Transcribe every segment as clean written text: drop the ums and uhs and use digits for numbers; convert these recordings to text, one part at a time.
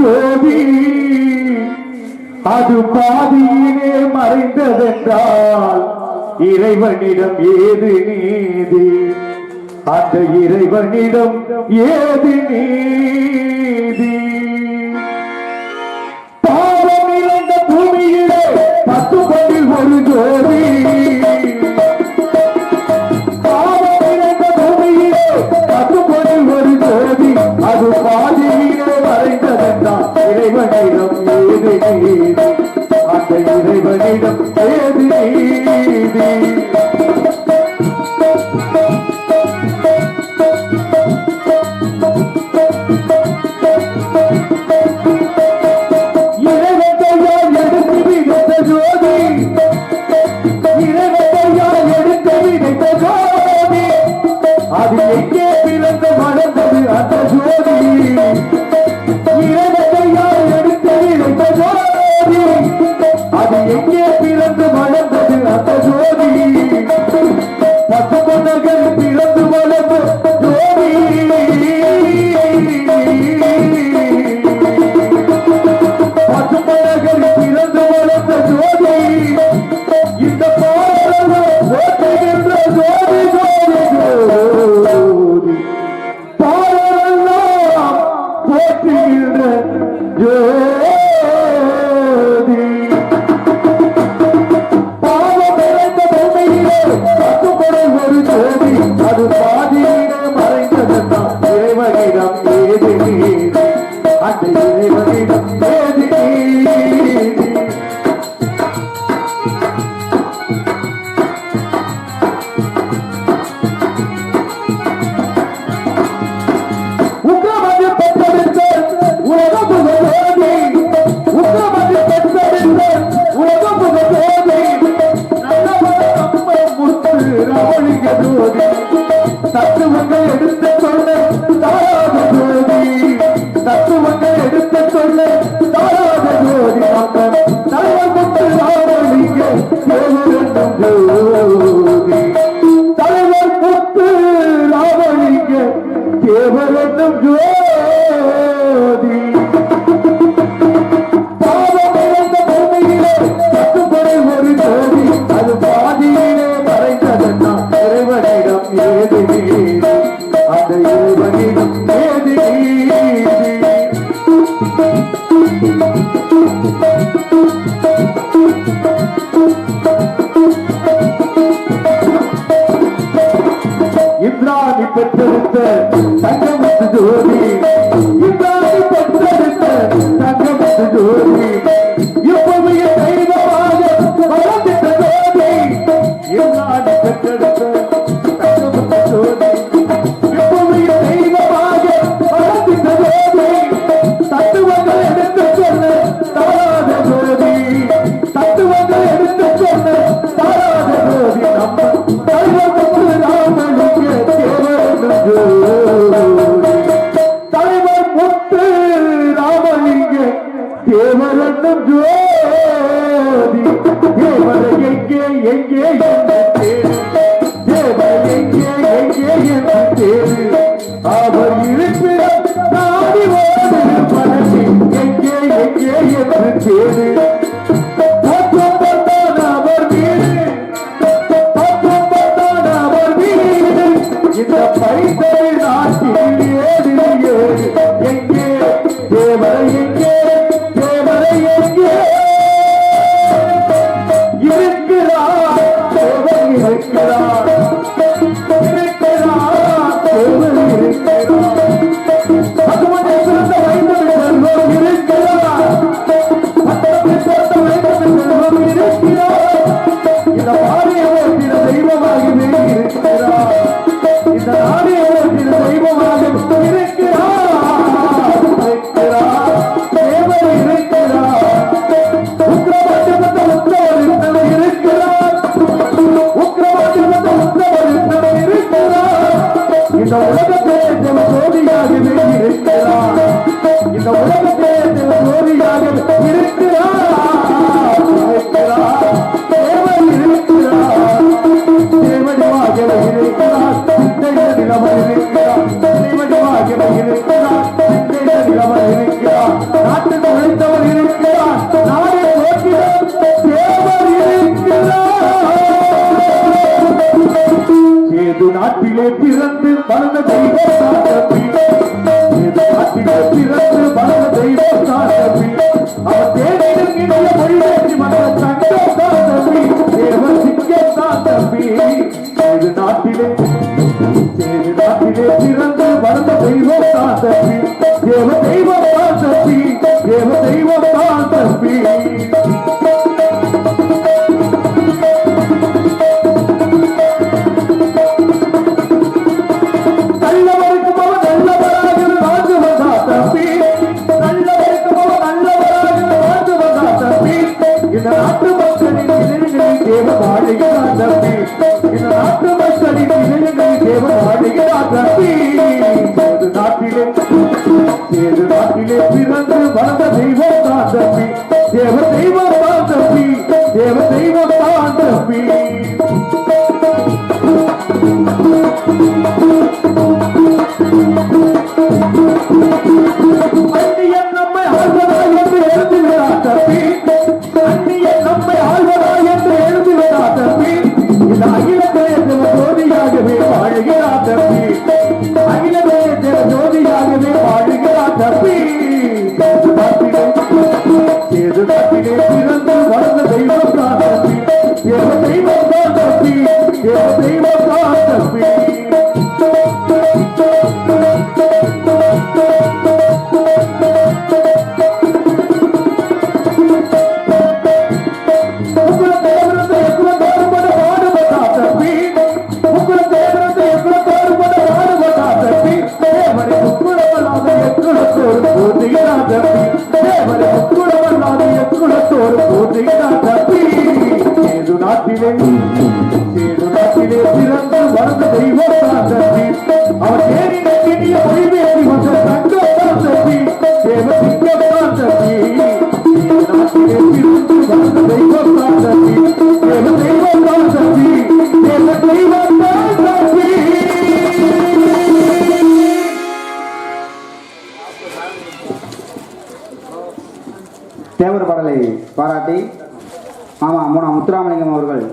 ஜோதி அது பாதியிலே மறைந்ததென்றால் இறைவனிடம் ஏது நீதி? அந்த இறைவனிடம் ஏது நீதி? பாவம் இழந்த பூமியிலே 10 பொன்னில் ஒரு ஜோதி, பாவம் இழந்த பூமியிலே 10 பொன்னில் ஒரு ஜோதி அது பாதியிலே மறைந்ததென்றால் இறைவனிடம் ஏது நீதி? அந்த இறைவனிடம் ஏது நீதி? அது எங்கே பிறந்து வளர்ந்தது அந்த ஜோதி? இறைவனையால் எடுத்து விளைந்த ஜோதி அது எங்கே பிறந்து வளர்ந்தது அந்த ஜோதி? 10 பொன்னர்கள் பிறந்து வளர்ந்த ஜோதி, 10 பொன்னர்கள் பிறந்து வளர்ந்த ஜோதி இந்த பாடல ஓட்டுகின்ற ஜோதி ஜோதி ஜோதி பாடலெல்லாம் போற்றுகின்ற ஜோதி. பாவம் இழந்த பூமியிலே 10 பொருள் ஒரு ஜோதி அது பாதியிலே மறைந்ததென்றால் இறைவனிடம் ஏது நீதி? அந்த இறைவனிடம் ஏது நீதி? தத்துவங்கள் எடுத்து சொல்ல தாராத ஜோதி, தத்துவங்கள் எடுத்து சொல்ல தாராத ஜோதி மக்கள் தலைவர் கொண்டு ராமலிங்க தேவரென்னும் ஜோதி, தலைவர் கொண்டு ராமலிங்க தேவரென்னும் ஜோதி. பாவம் இழந்த இந்த நாட்டு மக்களின் இதயங்களில் தேவன் வாழுகிறார் தம்பி. இந்த நாட்டு மக்களின் இதயங்களில் தேவன் வாழுகிறார் தம்பி. ஏது நாட்டிலே பிறந்து வளர்ந்த தெய்வம் தான் தம்பி. தேவ தெய்வம் தான் தம்பி. தேவ தெய்வம் தான் தம்பி. அந்நியன் நம்மை ஆழ்வதா என்று எழுதுகிறார் தம்பி. அந்நியன் நம்மை ஆழ்வதா என்று எழுதுகிறார் தம்பி. இந்த அகிலத்திலே தேவ ஜோதியாகவே வாழுகிறார் தம்பி. அகிலத்திலே தேவ ஜோதியாகவே வாழுகிறார் தம்பி. ஏது நாட்டிலே பிறந்து வளர்ந்த தெய்வம் தான் தம்பி. தேவ தெய்வம் தான் தம்பி. தேவ தெய்வம் தான் தம்பி. நாட்டிலே பிறந்து வளர்ந்த தெய்வம் தான் தம்பி. அவர் தேடி நம்பிய மொழிபெயர்ந்து வந்த தங்கம் தான் தம்பி. தேவ சிங்கம் தான் தம்பி. நாட்டிலே பிறந்து வளர்ந்த தெய்வம் தான் தம்பி. தேவ தெய்வம் தான் தம்பி. தேவ தெய்வம் தான் தம்பி. தேவர் பாடலை பாராட்டி மாமா மூணா முத்துராமலிங்கம் அவர்கள்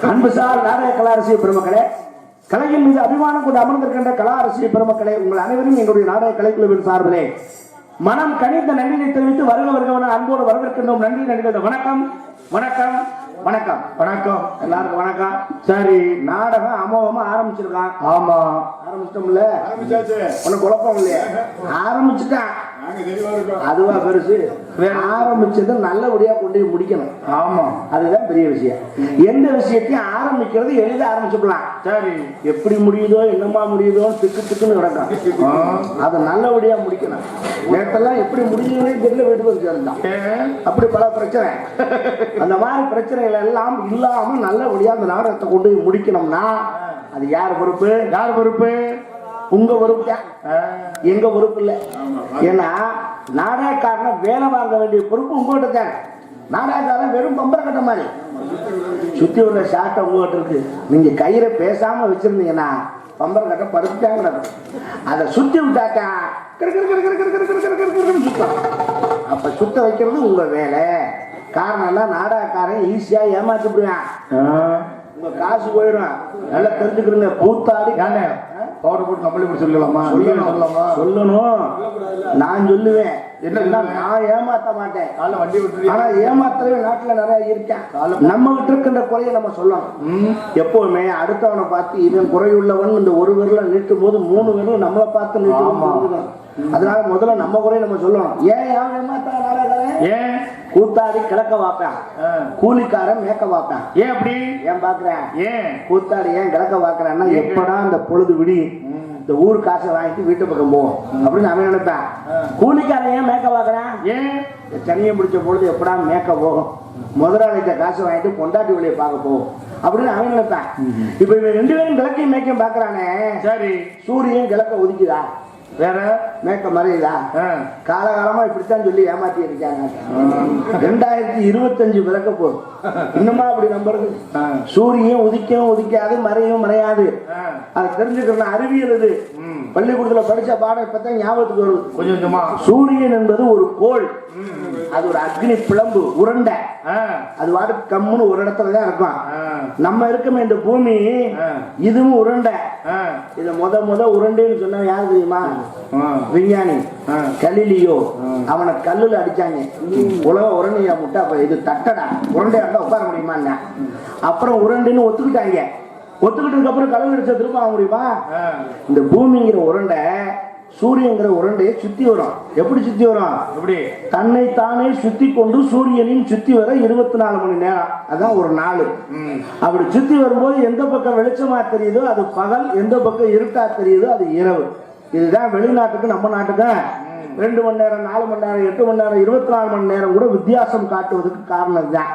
அன்புசார் நாடக கலா ரசிக பெருமக்களே, கலையின் மீது அபிமானம் கொண்டு அமர்ந்திருக்கின்ற கலா ரசிக பெருமக்களே, உங்கள் அனைவரும் எங்களுடைய நாடக கலைக்குழுவின் சார்பிலே மனம் கனிந்த நன்றியை தெரிவித்து வருக வருகவன அன்போடு வரவேற்கின்றோம். நன்றி நடிகர்கள். வணக்கம் வணக்கம் வணக்கம் வணக்கம் எல்லாருக்கும் வணக்கம். சரி, நாடகம் அமோகமா ஆரம்பிச்சிருக்கான். ஆமா, ஆரம்பிச்சிட்டோம்ல. ஒன்னும் குழப்பம் இல்லையா? ஆரம்பிச்சுட்டான், அதுவா பெருசு. ஆரம்பிச்சது நல்லபடியா கொண்டு முடிக்கணும். ஆமா, அதுதான் பெரிய விஷயம். எந்த விஷயத்தையும் ஆரம்பிக்கிறது எளிதா ஆரம்பிச்சுக்கலாம். சரி, எப்படி முடியுதோ என்னமா முடியுதோ திக்கு திக்குன்னு கிடக்கும். அதை நல்லபடியா முடிக்கணும். நேரத்தெல்லாம் எப்படி முடியுதுன்னே தெரியல, வீட்டுக்கு வந்து சேர்ந்தான். அப்படி பல பிரச்சனை. அந்த மாதிரி பிரச்சனைகள் எல்லாம் இல்லாம நல்லபடியா அந்த நாடகத்தை கொண்டு முடிக்கணும்னா அது யார் பொறுப்பு? யார் பொறுப்பு? உங்க பொறுப்பு தான், எங்க பொறுப்பு இல்ல. ஏன்னா நாடகக்காரனை வேலை வாங்க வேண்டிய பொறுப்பு உங்ககிட்ட தான். நாடகக்காரன் வெறும் பம்பர கட்ட மாதிரி சுத்தி உள்ள ஷாட்டை உங்ககிட்ட இருக்கு. நீங்க கயிறை பேசாம வச்சிருந்தீங்கன்னா பம்பர கட்ட படுத்துட்டாங்க நடக்கும். அதை சுத்தி விட்டாக்கா சுத்தம். அப்ப சுத்த வைக்கிறது உங்க வேலை. காரணம் எல்லாம் நாடகக்காரன் ஈஸியா ஏமாத்திடுவேன். உங்க காசு போயிடும். நல்லா தெரிஞ்சுக்கிறீங்க. பூத்தாடி பவுடர் போட்டு நம்மளே இப்படி சொல்லலாமா? சொல்லணும். நான் சொல்லுவேன். என்ன நான் ஏமாத்த மாட்டேன். ஆனா ஏமாத்தவே நாட்டுல நிறைய இருக்கேன். நம்ம கிட்ட இருக்கின்ற குறைய நம்ம சொல்லணும். எப்பவுமே அடுத்தவனை பார்த்து இவன் குறையுள்ளவன் இந்த ஒரு விரல நீட்டும் போது 3 விரலும் நம்மளை பார்த்து நீட்டு. அதனால முதல்ல நம்ம குறைய நம்ம சொல்லணும். ஏன் ஏமாத்த ஏன் கூத்தாடி கிழக்க வாப்பேன், கூலிக்காரன் மேக்க வாப்பேன். ஏன் அப்படி ஏன் பாக்குறேன்? ஏன் கூத்தாடி ஏன் கிழக்க வாக்குறேன்னா எப்படா இந்த பொழுது விடி இந்த ஊர் காசை வாங்கிட்டு வீட்டு பக்கம் போவோம் அப்படின்னு அவன் நினைப்பேன். கூலிக்காரன் ஏன் மேக்க வாக்குறேன்? ஏன் சனியை பிடிச்ச பொழுது எப்படா மேக்க போகும், முதலாளிகிட்ட காசு வாங்கிட்டு பொண்டாட்டி வழியை பார்க்க போவோம் அப்படின்னு அவன் நினைப்பேன். இப்ப இவன் 2 பேரும் கிழக்கையும் மேக்கையும் பாக்குறானே. சரி, சூரியன் கிழக்க ஒதுக்குதா, வேற மேக்க மறையுதா? காலகாலமா இப்படித்தான் சொல்லி ஏமாத்தி இருக்காங்க. 2025 பிறக்க போதும். இன்னுமா அப்படி நம்புறது? சூரியன் உதிக்கவும் உதிக்காது, மறையும் மறையாது. அது தெரிஞ்சுக்கணும். அறிவியல் இது. பள்ளிக்கூடத்துல படிச்ச பாடம் இப்பதான் ஞாபகத்துக்கு வருது கொஞ்சம் கொஞ்சமா. சூரியன் என்பது ஒரு கோள். அது ஒரு அக்னி பிளம்பு, உருண்டை. அது வாடு கம்முன்னு ஒரு இடத்துலதான் இருக்கும். நம்ம இருக்குமே இந்த பூமி, இதுவும் உருண்டை. இத முத உருண்டைன்னு சொன்ன யாரு தெரியுமா? விஞ்ஞானி கலிலியோ. அவனை கல்லுல அடிச்சாங்க. உலக உருண்டையா முட்டா இது தட்டடா உருண்டையாட்டா உட்கார முடியுமா? அப்புறம் உருண்டைன்னு ஒத்துக்கிட்டாங்க. ஒத்துக்கிட்டதுக்கு அப்புறம் கலவு அடிச்சா திரும்ப ஆக முடியுமா? இந்த பூமிங்கிற உருண்டை சூரியங்கிற உருண்டையை சுத்தி வரும். எப்படி சுத்தி வரும்? எப்படி? தன்னை தானே சுத்தி கொண்டு சூரியனையும் சுத்தி வர 24 மணி நேரம். அதான் ஒரு நாள். அப்படி சுத்தி வரும்போது எந்த பக்கம் வெளிச்சமா தெரியுதோ அது பகல், எந்த பக்கம் இருட்டா தெரியுதோ அது இரவு. இதுதான் வெளிநாட்டுக்கு நம்ம நாட்டுக்கு 2 மணி நேரம், 4 மணி நேரம், 8 மணி நேரம், 24 மணி நேரம் கூட வித்தியாசம் காட்டுவதற்கு காரணம் தான்.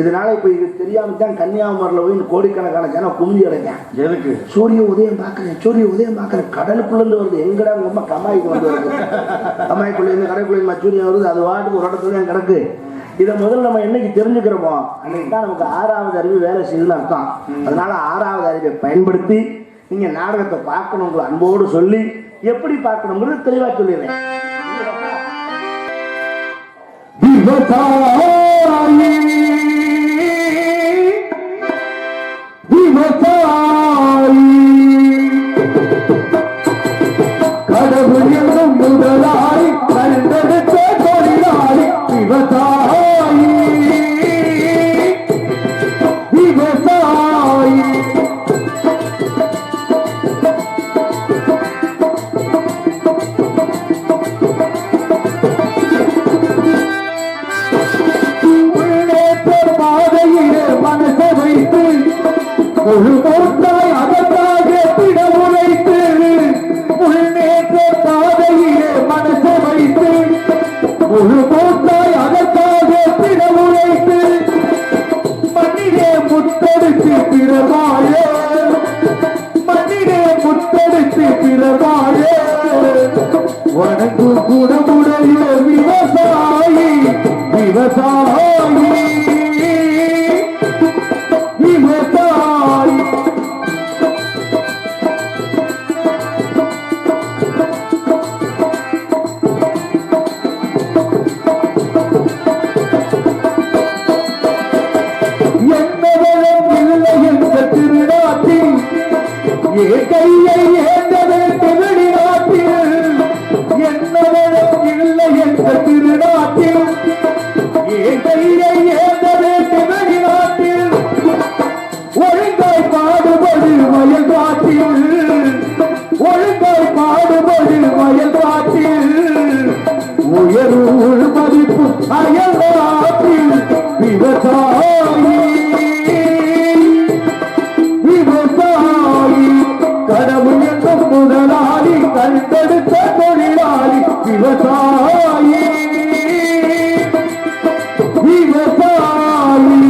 இதனால இப்ப இது தெரியாம தான் கன்னியாகுமரியில போய் கோடிக்கணக்கான ஜனம் குமிஞ்சி அடைஞ்சேன். எதுக்கு? சூரிய உதயம் பாக்குறேன், சூரிய உதயம் பாக்குறேன். கடலுக்குள்ள இருந்து வருது. எங்கடா ரொம்ப கமாய்க்கு வந்து வருது. கமாய்க்குள்ள இருந்து கடைக்குள்ள சூரியன் வருது. அது வாட்டுக்கு ஒரு இடத்துல கிடக்கு. இதை முதல்ல நம்ம என்னைக்கு தெரிஞ்சுக்கிறோமோ அன்னைக்கு தான் நமக்கு 6வது அறிவு வேலை செய்யுதுன்னு அர்த்தம். அதனால 6வது அறிவை பயன்படுத்தி நீங்க நாடகத்தை பார்க்கணுங்கிற அன்போடு சொல்லி எப்படி பார்க்கணுங்கிறது தெளிவா சொல்லிடுறேன். கடவுள் என்னும் முதலாளி, கண்டெடுத்த தொழிலாளி விவசாயி. விவசாயி மனசை வைத்து முழு மூத்தாய் அதற்காக திட உரைத்து, முன்னேற்ற பாதையிலே மனசை வைத்து முழு மூத்தாய் அதற்காக திட உரைத்து, மண்ணிலே முத்தெடுத்து பிறவாய, மண்ணிலே முத்தெடுத்து பிறவாய வணங்கு குணமுடைய விவசாயி. விவசாயி கையை ஏந்தது திருநாட்டில், என்னவளும் இல்லை என்ற திருநாட்டில். கையை ஏந்தது திருநாட்டில், ஒழுங்காய் பாடுபடு வயல் காட்டில், ஒழுங்காய் பாடுபடு வயல் காட்டில். உயர்வு மதிப்பு அயல் நாட்டில். விவசாயி கடவுள் என்னும் முதலாளி, கண்டெடுத்த தொழிலாளி. விவசாயி விவசாயி.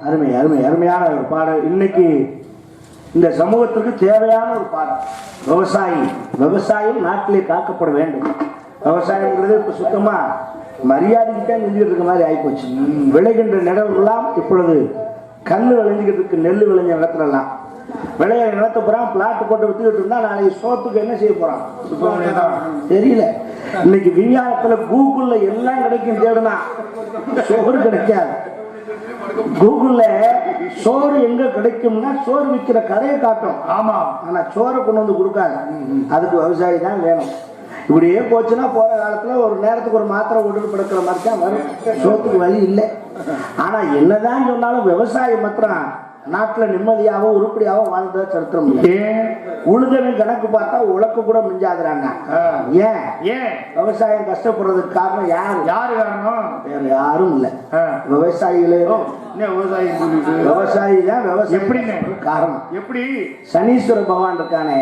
அருமை அருமை அருமையான ஒரு பாடல். இன்னைக்கு இந்த சமூகத்துக்கு தேவையான ஒரு பாடல். விவசாயி. விவசாயம் நாட்டிலே காக்கப்பட வேண்டும். விவசாயம்ங்கிறது இப்ப சுத்தமா மரியாதைக்கிட்டே நின்றுட்டு இருக்க மாதிரி ஆயிப்போச்சு. விளைகின்ற நிலவெல்லாம் இப்பொழுது கல் விளைஞ்சிக்கிட்டு இருக்கு. நெல் விளைஞ்ச நிலத்துலலாம் விளைய நிலத்தை போறான், பிளாட் போட்டு வித்துக்கிட்டு இருந்தா நாளைக்கு சோத்துக்கு என்ன செய்ய போறான் தெரியல. இன்னைக்கு விஞ்ஞானத்துல கூகுள்ல எல்லாம் கிடைக்கும், தேடுனா சோறு கிடைக்காது. கூகுள்ல சோறு எங்க கிடைக்கும்னா சோறு விற்கிற கடையை காட்டும். ஆமா, ஆனா சோறை கொண்டு வந்து கொடுக்காது. அதுக்கு விவசாயி தான் வேணும். இப்படியே போச்சுன்னா போற காலத்துல ஒரு நேரத்துக்கு ஒரு மாத்திரை உடல் படுக்கிற மாதிரி தான் வரும். சோத்துக்கு வழி இல்லை. ஆனா என்னதான் சொன்னாலும் விவசாயம் மாத்திரம் நாட்டுல நிம்மதியாவோ உருப்படியாவோ வாழ்ந்த சரித்திரம் இல்லை. உழுதவின் கணக்கு பார்த்தா உழக்க கூட மிஞ்சாதுறாங்க. ஏன் ஏன் விவசாயம் கஷ்டப்படுறதுக்கு காரணம் யாரு? யாரு காரணம்? வேற யாரும் இல்ல, விவசாயிகளே. விவசாயி தான் விவசாயம் காரணம். எப்படி? சனீஸ்வர பகவான் இருக்கானே,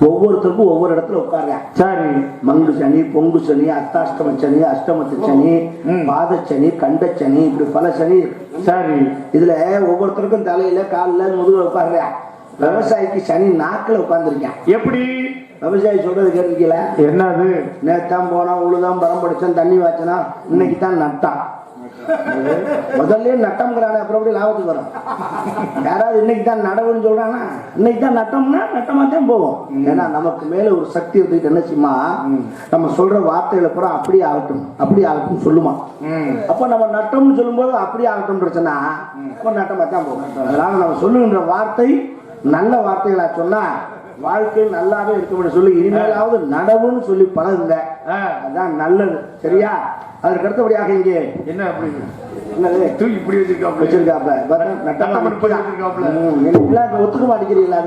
ஒவ்வொருத்தருக்கும் ஒவ்வொரு இடத்துல உட்காருங்க. சரி, மங்கு சனி, பொங்கு சனி, அத்தாஷ்டம சனி, அஷ்டமத்து சனி, பாதச்சனி, கண்டச்சனி, இப்படி பல சனி. சரி, இதுல ஒவ்வொருத்தருக்கும் தலையில காலில் முதுகுல உட்காருங்க. விவசாயிக்கு சனி நாக்குல உட்கார்ந்துருக்கேன். எப்படி? விவசாயி சொல்றது கேட்கல. என்னது? நேத்தான் போனா உழுதான் பரம் படிச்சான் தண்ணி வாச்சனா இன்னைக்கு தான் நட்டான். முதல்ல நட்டம்ங்கிறானே, அப்புறம் எப்படி லாபத்துக்கு வரும்? யாராவது இன்னைக்கு தான் நடவுன்னு சொல்றானா? இன்னைக்கு தான் நட்டம்னா நட்டமா தான் போவோம். ஏன்னா நமக்கு மேல ஒரு சக்தி இருந்துட்டு என்ன செய்யுமா, நம்ம சொல்ற வார்த்தைகளை பூரா அப்படி ஆகட்டும் அப்படி ஆகட்டும் சொல்லுமா. அப்ப நம்ம நட்டம்னு சொல்லும்போது அப்படி ஆகட்டும் பிரச்சனை, அப்ப நட்டமா தான் போகும். அதனால நம்ம சொல்லுகின்ற வார்த்தை நல்ல வார்த்தைகளா சொன்னா வாழ்க்கை நல்லாவே இருக்க சொல்லி இனிமேலாவது நடவுன்னு சொல்லி பழகுங்க. அதான் நல்லது. சரியா? அதற்கு அடுத்தபடியாக இங்கே என்ன என்னது இப்படி வச்சிருக்காப்ல ஒத்துக்க மாட்டேங்கிறீங்களா?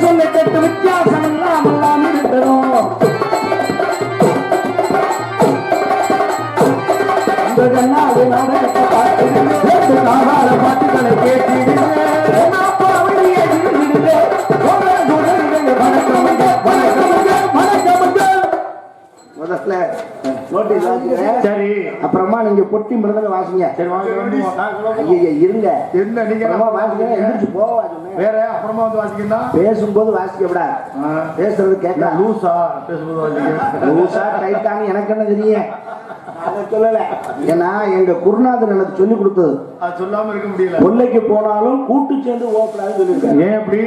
சொல்ல கேட்டு வித்தியாசம் இல்லாமல் இருக்கிறோம். பாட்டுகளை கேட்டு முதல்ல நோட்டீஸ் வாசிங்க. சரி, அப்புறமா நீங்க பொட்டி மிருதங்க வாசிங்க. சரி, இருங்க நீங்க வாசிங்க. எந்திரிச்சு போவா வேற அப்புறமா வந்து வாசிக்கா. பேசும்போது வாசிக்க விட, பேசுறது கேட்க லூசா, பேசும்போது வாசிக்க லூசா டைட்டான்னு எனக்கு என்ன தெரியும்? அதை சொல்லல. ஏன்னா எங்க குருநாதர் எனக்கு சொல்லி கொடுத்தது சொல்லாம இருக்க முடியல. கொல்லைக்கு போனாலும் கூட்டு சேர்ந்து ஓப்படாது சொல்லியிருக்காங்க. ஏன் அப்படி?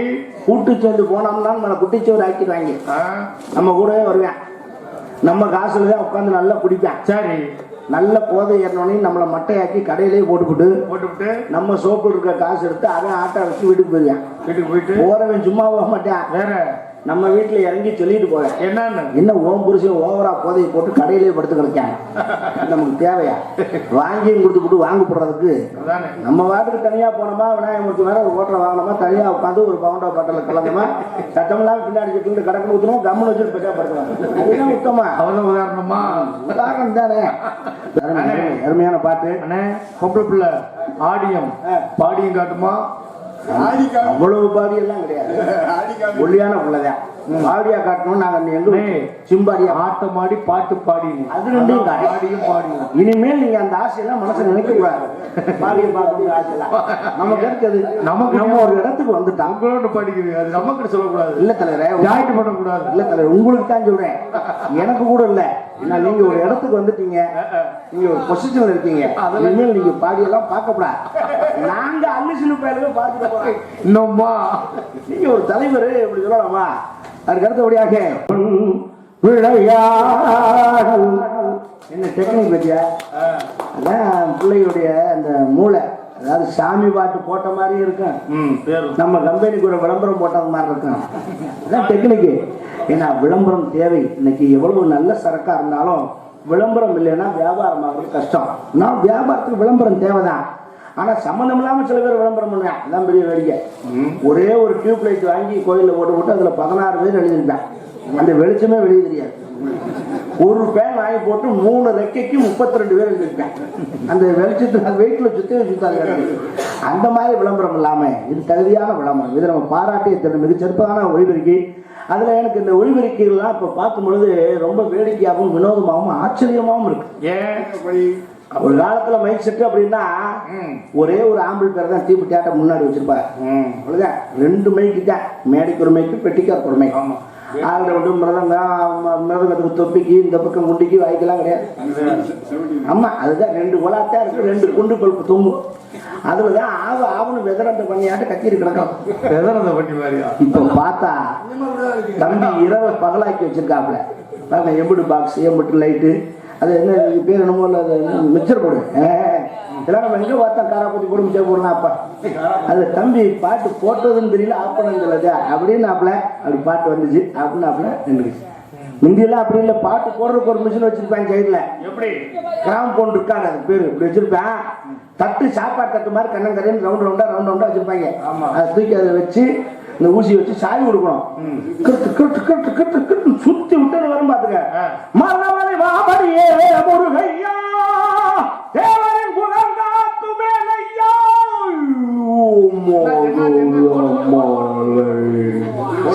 கூட்டு சேர்ந்து போனோம்னா நம்மளை குட்டிச்சோறு ஆக்கிடுவாங்க. நம்ம கூடவே வருவேன், நம்ம காசுல தான் உட்காந்து நல்லா குடிப்பேன். சரி, நல்ல போதை ஏறினோடனே நம்மளை மட்டையாக்கி கடையிலேயே போட்டுவிட்டு நம்ம சோப்பு இருக்க காசு எடுத்து அவன் ஆட்டை வச்சு வீட்டுக்கு போயிருவேன். வீட்டுக்கு போயிட்டு போறவன் சும்மா போக மாட்டேன். வேற நம்ம வீட்டுல இறங்கி சொல்லிட்டு போவேன், என்ன ஓம் புருஷன் ஓவரா போதையை போட்டு கடையிலேயே படுத்து கிடைக்காங்க. நமக்கு தேவையா? வாங்கியும் கொடுத்து வாங்க போடுறதுக்கு நம்ம வாட்டுக்கு தனியா போனோமா, விநாயகமூர்த்தி மேல ஒரு ஹோட்டல வாங்கினோமா, தனியா உட்காந்து ஒரு பவுண்டா பாட்டில கலந்தோமா, சட்டமெல்லாம் பின்னாடி சொல்லிட்டு கடக்கு ஊற்றணும், கம்மன் வச்சுட்டு பெற்றா படுத்துவாங்க. அதுதான் உத்தமா. அவ்வளவு உதாரணமா? உதாரணம் தானே. அருமையான பாட்டு. பொம்பளை பிள்ளை ஆடியம் பாடியும் காட்டுமா? அவ்வளவு பாடி எல்லாம் கிடையாது, ஒல்லியான பிள்ளைதான். பாடியா காட்டணும். நாங்க எங்க சிம்பாடியா ஆட்டம் ஆடி பாட்டு பாடி அது ரெண்டும் பாடியும் பாடி. இனிமேல் நீங்க அந்த ஆசையெல்லாம் மனசு நினைக்க கூடாது. பாடியும் பாட்டு ஆசையெல்லாம் நமக்கு இருக்குது. நமக்கு நம்ம ஒரு இடத்துக்கு வந்துட்டோம். உங்களோட படிக்கிறது அது நமக்கு சொல்லக்கூடாது. இல்ல தலைவரே, ஜாயிண்ட் பண்ணக்கூடாது. இல்ல தலைவர், உங்களுக்கு தான் சொல்றேன், எனக்கு கூட இல்ல. நீங்க ஒரு இடத்துக்கு வந்துட்டீங்க, நீங்க ஒரு பொசிஷன்ல இருக்கீங்க, இனிமேல் நீங்க பாடியெல்லாம் பார்க்க கூடாது. நாங்க அள்ளிசிலு பேருங்க பார்த்துட்டு போறோம். இன்னும்மா நீங்க ஒரு தலைவர் இப்படி சொல்லலாமா? அதுக்கு அடுத்தபடியாக விளையாடல் என்ன டெக்னிக் பத்தியா? அதான் பிள்ளைகளுடைய அந்த மூளை, அதாவது சாமி பாட்டு போட்ட மாதிரி இருக்கும், நம்ம கம்பெனிக்கு ஒரு விளம்பரம் போட்டது மாதிரி இருக்கும். அதான் டெக்னிக்கு. ஏன்னா விளம்பரம் தேவை. இன்னைக்கு எவ்வளவு நல்ல சரக்கா இருந்தாலும் விளம்பரம் இல்லைன்னா வியாபாரம் ஆகிறது கஷ்டம். நான் வியாபாரத்துக்கு விளம்பரம் தேவைதான். ஆனா சம்பந்தம் இல்லாம சில பேர் விளம்பரம் பண்ணுவேன். அதான் பெரிய வேடிக்கை. ஒரே ஒரு டியூப் லைட் வாங்கி கோயில போட்டு அதுல 16 பேர் எழுதிருப்பேன். அந்த வெளிச்சமே வெளியே தெரியாது. ஒரு பேன் வாங்கி போட்டு 3 ரெக்கைக்கு 32 பேர் எழுதிருப்பேன். அந்த வெளிச்சத்துக்கு அந்த வெயிட்ல சுத்தாது. அந்த மாதிரி விளம்பரம் இல்லாம இது தகுதியான விளம்பரம். இது நம்ம பாராட்டிய மிக சிறப்பான ஒளிபெருக்கி. அதுல எனக்கு இந்த ஒளிபெருக்கிகள்லாம் இப்ப பார்க்கும் பொழுது ரொம்ப வேடிக்கையாகவும் வினோதமாகவும் ஆச்சரியமாகவும் இருக்கு. ஏன்? ஒரு காலத்துல மைக் செட் அப்படின்னா ஒரே ஒரு ஆம்பிள் பேர் தான் தீப்பு முன்னாடி வச்சிருப்பாரு. அவ்வளவுதான். 2 மைக்கு தான், மேடைக்கு ஒரு மைக்கு, பெட்டிக்கார் ஒரு மைக். ஆல்ரவுண்டு மிருதங்கத்துக்கு தொப்பிக்கு இந்த பக்கம் குண்டிக்கு வாய்க்கெல்லாம் கிடையாது. ஆமா, அதுதான் 2 குலாத்தான் இருக்கு, 2 குண்டு பல்ப்பு தொங்கும். அதுலதான் ஆவணு வெதரண்ட பண்ணியாட்டு கத்திரி கிடக்கும். வெதரண்ட பண்ணி மாதிரியா? இப்ப பார்த்தா தம்பி இரவு பகலாக்கி வச்சிருக்காப்ல பாருங்க. எம்புடு பாக்ஸ், எம்புட்டு லைட்டு, அது என்ன பேர் என்னமோ அது மிக்சர் போடு. இதெல்லாம் நம்ம எங்க பார்த்தா காராப்பத்தி போடு மிக்சர் போடலாம். அப்பா அது தம்பி பாட்டு போட்டதுன்னு தெரியல, ஆஃப் பண்ணது இல்லையா அப்படின்னாப்ல. அப்படி பாட்டு வந்துச்சு அப்படின்னாப்ல நின்றுச்சு. முந்தியெல்லாம் அப்படி இல்லை, பாட்டு போடுறதுக்கு ஒரு மிஷின் வச்சிருப்பேன் சைட்ல. எப்படி கிராம் போன் இருக்காங்க, அது பேரு இப்படி வச்சிருப்பேன். தட்டு சாப்பாடு தட்டு மாதிரி கண்ணங்கரையும் ரவுண்ட் ரவுண்டா வச்சிருப்பாங்க. அதை தூக்கி அதை வச்சு இந்த ஊசி வச்சு சாவி கொடுக்கணும். சுத்தி விட்டு வரும் பாத்துக்க. மரணவரை வாபடியே முருகையா தேவரின் குலங்காத்து மேலையா.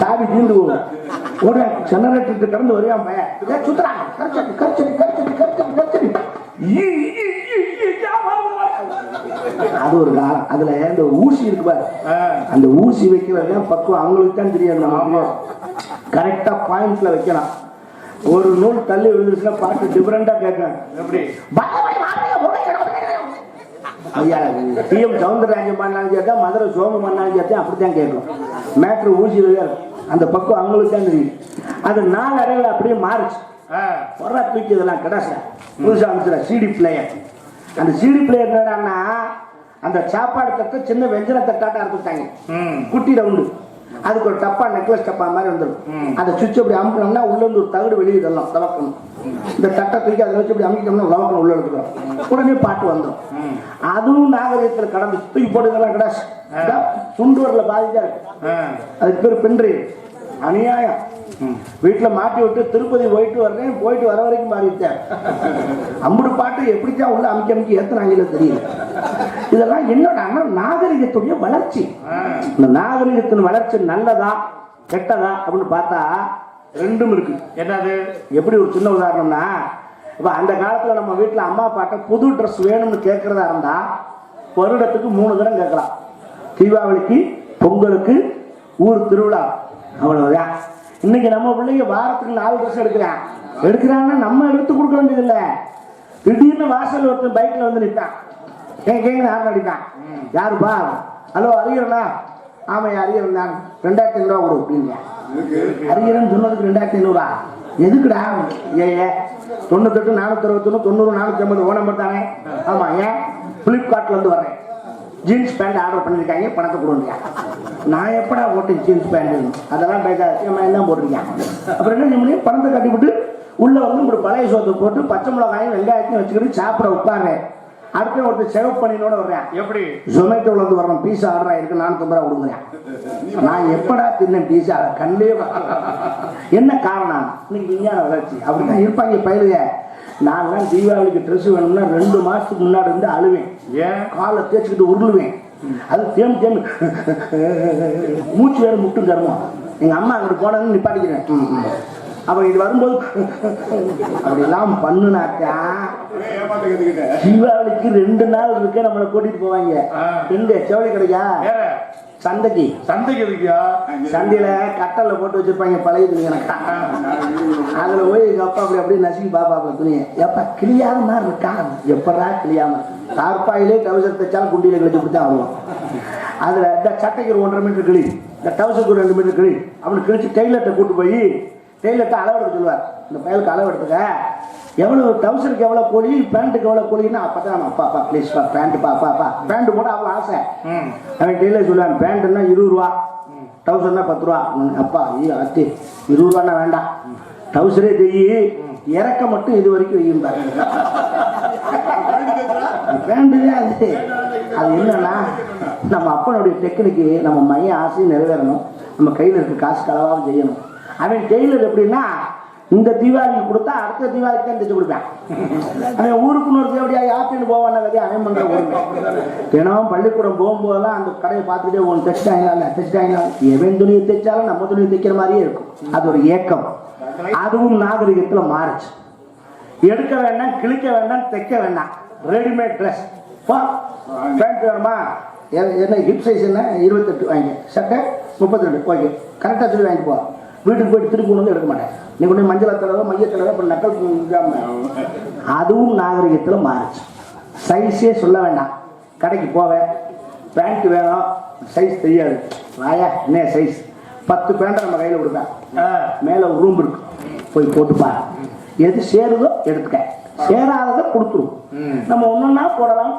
சாவி தீர்ந்து ஒரு ஜெனரேட்டர் கடந்து வருவான் பையன் சுத்துறாங்க. அது ஒரு காலம். அதுல இந்த ஊசி இருக்கு பாரு, அந்த ஊசி வைக்கிறது பக்குவம் அவங்களுக்கு தான் தெரியும். கரெக்டா பாயிண்ட்ல வைக்கலாம். ஒரு நூல் தள்ளி விழுந்துருச்சுன்னா பாட்டு டிஃபரெண்டா கேட்கணும். ஐயா டிஎம் சவுந்தரராஜன் பண்ணாலும் சேர்த்தா, மதுரை சோமு பண்ணாலும் சேர்த்தா அப்படித்தான் கேட்கும். மேட்ரு ஊசி அந்த பக்கம் அவங்களுக்கு தான் தெரியும். அது 4 அறைகள் அப்படியே மாறுச்சு. வர்ற தூக்கி இதெல்லாம் கிடைச்சா புதுசா அமைச்சர சிடி பிளேயர். அந்த சிடி பிளேயர் என்னடான்னா, அந்த சாப்பாடு தட்டை சின்ன வெஞ்சன தட்டாட்டா அறுத்துட்டாங்க, குட்டி ரவுண்டு. அதுக்கு ஒரு டப்பா, நெக்லஸ் டப்பா மாதிரி வந்துடும். அதை சுவிட்ச் அப்படி அமுக்கணும்னா உள்ள இருந்து ஒரு தகடு வெளியே தரலாம், தவக்கணும். இந்த தட்டை தூக்கி அதை வச்சு அப்படி அமைக்கணும்னா உலகணும், உள்ள எடுத்துக்கிறோம். உடனே பாட்டு வந்துடும். அதுவும் நாகரீகத்தில் கடந்து தூக்கி போட்டுக்கலாம். கிடாஸ் சுண்டுவரில் பாதிச்சா இருக்கு. அதுக்கு பேர் பென்றி அநியாயம். வீட்டுல மாட்டி விட்டு திருப்பதி போயிட்டு வர்றேன், போயிட்டு வர வரைக்கும் மாறிட்டேன். அம்புடு பாட்டு எப்படித்தான் உள்ள அமைக்க ஏத்துனாங்களோ தெரியல. இதெல்லாம் என்னோட நாகரிகத்துடைய வளர்ச்சி. இந்த நாகரிகத்தின் வளர்ச்சி நல்லதா கெட்டதா அப்படின்னு பார்த்தா ரெண்டும் இருக்கு. என்னது? எப்படி ஒரு சின்ன உதாரணம்னா, இப்ப அந்த காலத்துல நம்ம வீட்டுல அம்மா அப்பாட்ட புது ட்ரெஸ் வேணும்னு கேட்கறதா இருந்தா வருடத்துக்கு 3 தடவை கேட்கலாம். தீபாவளிக்கு, பொங்கலுக்கு, ஊர் திருவிழா, அவ்வளவுதான். இன்னைக்கு நம்ம பிள்ளைங்க வாரத்துக்கு 4 ட்ரெஸ் எடுக்கிறாங்கன்னா நம்ம எடுத்து கொடுக்க வேண்டியது இல்லை. திடீர்னு வாசல் ஒருத்தர் பைக்ல வந்து நிற்கான், கேங்க யாரும் அடிக்கான். யாருப்பா? ஹலோ அரியரண்ணா. ஆமா அரியரன் தான், 2500 ரூபா கொடு அப்படின்னு. அரியரன் சொன்னதுக்கு 2500 எதுக்குடா? 98 461 90 450 ஓ நம்பர் தானே. ஆமா, ஏன்? பிளிப்கார்ட்ல இருந்து வர்றேன், ஜீன்ஸ் பேண்ட் ஆர்டர் பண்ணிருக்காங்க, பணத்தை கொடுங்க. நான் எப்படா போட்டு ஜீன்ஸ் பேண்ட்? அதெல்லாம் என்ன போட்டிருக்கேன். அப்புறம் என்ன பண்ணி பணத்தை கட்டிவிட்டு உள்ள வந்து இப்படி பழைய சோத்தை போட்டு பச்சை மிளகாயும் வெங்காயத்தையும் வச்சுக்கிட்டு சாப்பிட உட்கார்றேன். அடுத்த ஒருத்தர் செவ் பண்ணினோட வர்றேன். எப்படி? ஜொமேட்டோல வந்து வர்றேன், பீஸா ஆர்டர் ஆயிருக்கு, 450 ரூபா கொடுக்குறேன். நான் எப்படா தின்னேன் பீஸா? கண்டே என்ன காரணம்? இன்னைக்கு விஞ்ஞான வளர்ச்சி. அப்படிதான் இருப்பாங்க பயிலுங்க. நான்லாம் தீபாவளிக்கு ட்ரெஸ் வேணும்னா 2 மாசத்துக்கு முன்னாடி இருந்து அழுவேன். ஏன்? காலை தேய்ச்சிக்கிட்டு உருளுவேன். அது தேம்பு மூச்சு வேறு முட்டும் தருவோம். எங்க அம்மா அங்கிட்டு போனதுன்னு நிப்பாட்டிக்கிறேன். அப்ப இது வரும்போது அப்படிலாம் பண்ணுனாக்கா தீபாவளிக்கு 2 நாள் இருக்கு நம்மளை கூட்டிட்டு போவாங்க. எங்க செவலி கிடைக்கா? சந்தைக்கு. சந்தைக்கு இருக்கியா? சந்தையில கட்டல்ல போட்டு வச்சிருப்பாங்க பழைய துணி. எனக்கு அதுல போய் எங்க அப்பா அப்படி நசுக்கி பாப்பாப்ல துணியை. எப்ப கிளியாத மாதிரி இருக்கா? எப்படா கிளியாம? தார்பாயிலே டவுசர் தைச்சாலும் குண்டியில கிழிச்சு கொடுத்தா வருவோம். அதுல இந்த சட்டைக்கு 1.5 மீட்டர் கிளி, இந்த டவுசருக்கு 2 மீட்டர் கிளி அப்படின்னு கிழிச்சு டெய்லர்ட்ட கூட்டு போய் டெய்லர்ட்ட அளவு எடுக்க சொல்லுவார். இந்த பயலுக்கு அளவு எடுத்துக்க, எவ்வளவு டவுசருக்கு எவ்வளவு கோழி, பேண்ட்டுக்கு எவ்வளவு கோழின்னா அப்பதான் அப்பா ப்ளீஸ் பா பேண்ட் பாப்பா பேண்ட் போட அவ்வளவு ஆசை. அவன் டெய்லர் சொல்லுவான், பேண்ட்னா 20 ரூபா, டவுசர்னா 10 ரூபா. அப்பா அத்தி 20 ரூபான்னா வேண்டாம், டவுசரே தெய்யி, இறக்க மட்டும் இது வரைக்கும் வையும்பாரு. பேண்டுதான் அது. அது என்னன்னா நம்ம அப்பனுடைய டெக்னிக்கு நம்ம மைய ஆசையும் நிறைவேறணும், நம்ம கையில் இருக்க காசு களவாகவும் செய்யணும். அவன் டெய்லர் எப்படின்னா, இந்த தீபாவளிக்கு கொடுத்தா அடுத்த தீபாவளிக்கு தான் தைச்சு கொடுப்பேன். அவன் ஊருக்கு இன்னொரு தேவடியா யாத்தின்னு போவான கதையை அவன் பண்ற ஊருக்கு. தினம் பள்ளிக்கூடம் போகும்போதெல்லாம் அந்த கடையை பார்த்துட்டே ஒன்று தைச்சிட்டாங்களா, எவன் துணியை தைச்சாலும் நம்ம துணியை தைக்கிற மாதிரியே இருக்கும். அது ஒரு ஏக்கம். அதுவும் நாகரிகத்துல மாறுச்சு. எடுக்க வேண்டாம், கிழிக்க வேண்டாம், தைக்க வேண்டாம், ரெடிமேட் ட்ரெஸ். பேண்ட் வேணுமா? என்ன ஹிப் சைஸ் என்ன 28 வாங்கி, சட்டை 32, ஓகே கரெக்டாக சொல்லி வாங்கிட்டு போ. வீட்டுக்கு போயிட்டு திருப்பி கொண்டு வந்து எடுக்க மாட்டேன். நீ கொண்டு மஞ்சள் தடவை மைய தடவை அப்புறம் நக்கல். அதுவும் நாகரிகத்தில் மாறுச்சு. சைஸே சொல்ல வேண்டாம். கடைக்கு போவேன், பேண்ட் வேணும், சைஸ் தெரியாது. வாயா என்ன சைஸ், 10 பேண்ட்டை நம்ம கையில் கொடுப்பேன். மேலே ஒரு ரூம் இருக்கு, போய் போட்டுப்பா. எது சேருதோ எடுத்துக்க, சேராததை கொடுத்துரும். நம்ம ஒன்றுன்னா போடலாம்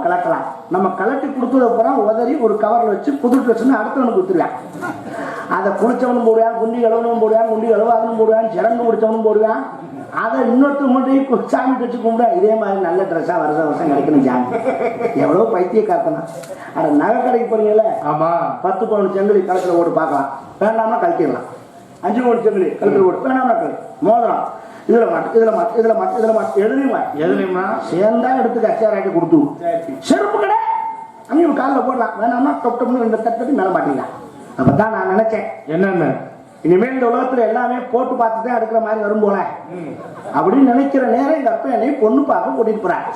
கலட்டலாம். நம்ம கலட்டி கொடுத்தது அப்புறம் உதறி ஒரு கவரில் வச்சு புது ட்ரெஸ்ன்னு அடுத்தவனுக்கு கொடுத்துருவேன். அதை குளிச்சவனும் போடுவான், குண்டி கழுவனும் போடுவான், குண்டி கழுவாதனும் போடுவான், சிறங்கு முடிச்சவனும் போடுவான். அதை இன்னொருத்தர் மட்டும் சாமி வச்சு கும்பிடுவா. இதே மாதிரி நல்ல ட்ரெஸ்ஸாக வருஷம் கிடைக்கணும் சாமி. எவ்வளோ பைத்திய காத்தணும். அதை நகை கடைக்கு போறீங்கல்ல, 10 பவுன் செங்கலி கழுத்தில் ஓட்டு பார்க்கலாம், வேண்டாம்னா கழட்டிடலாம். 5 பவுன் செங்கலி கழுத்தில் ஓட்டு வேண்டாம்னா கழு. மோதிரம் இதுல மாட்டு எதுலையுமா சேர்ந்தா எடுத்து கச்சாராட்டி கொடுத்து. செருப்பு கடை அங்கேயும் காலில் போடலாம், வேணாம்னா தொட்டோம்னு 2 தட்டு மேலே மாட்டிக்கலாம். அப்பதான் நான் நினைச்சேன், என்னென்ன இனிமேல் இந்த உலகத்துல எல்லாமே போட்டு பார்த்துதான் எடுக்கிற மாதிரி வரும் போல அப்படின்னு நினைக்கிற நேரம் எங்க அப்பா என்னை பொண்ணு பார்க்க கூட்டிட்டு போறாங்க.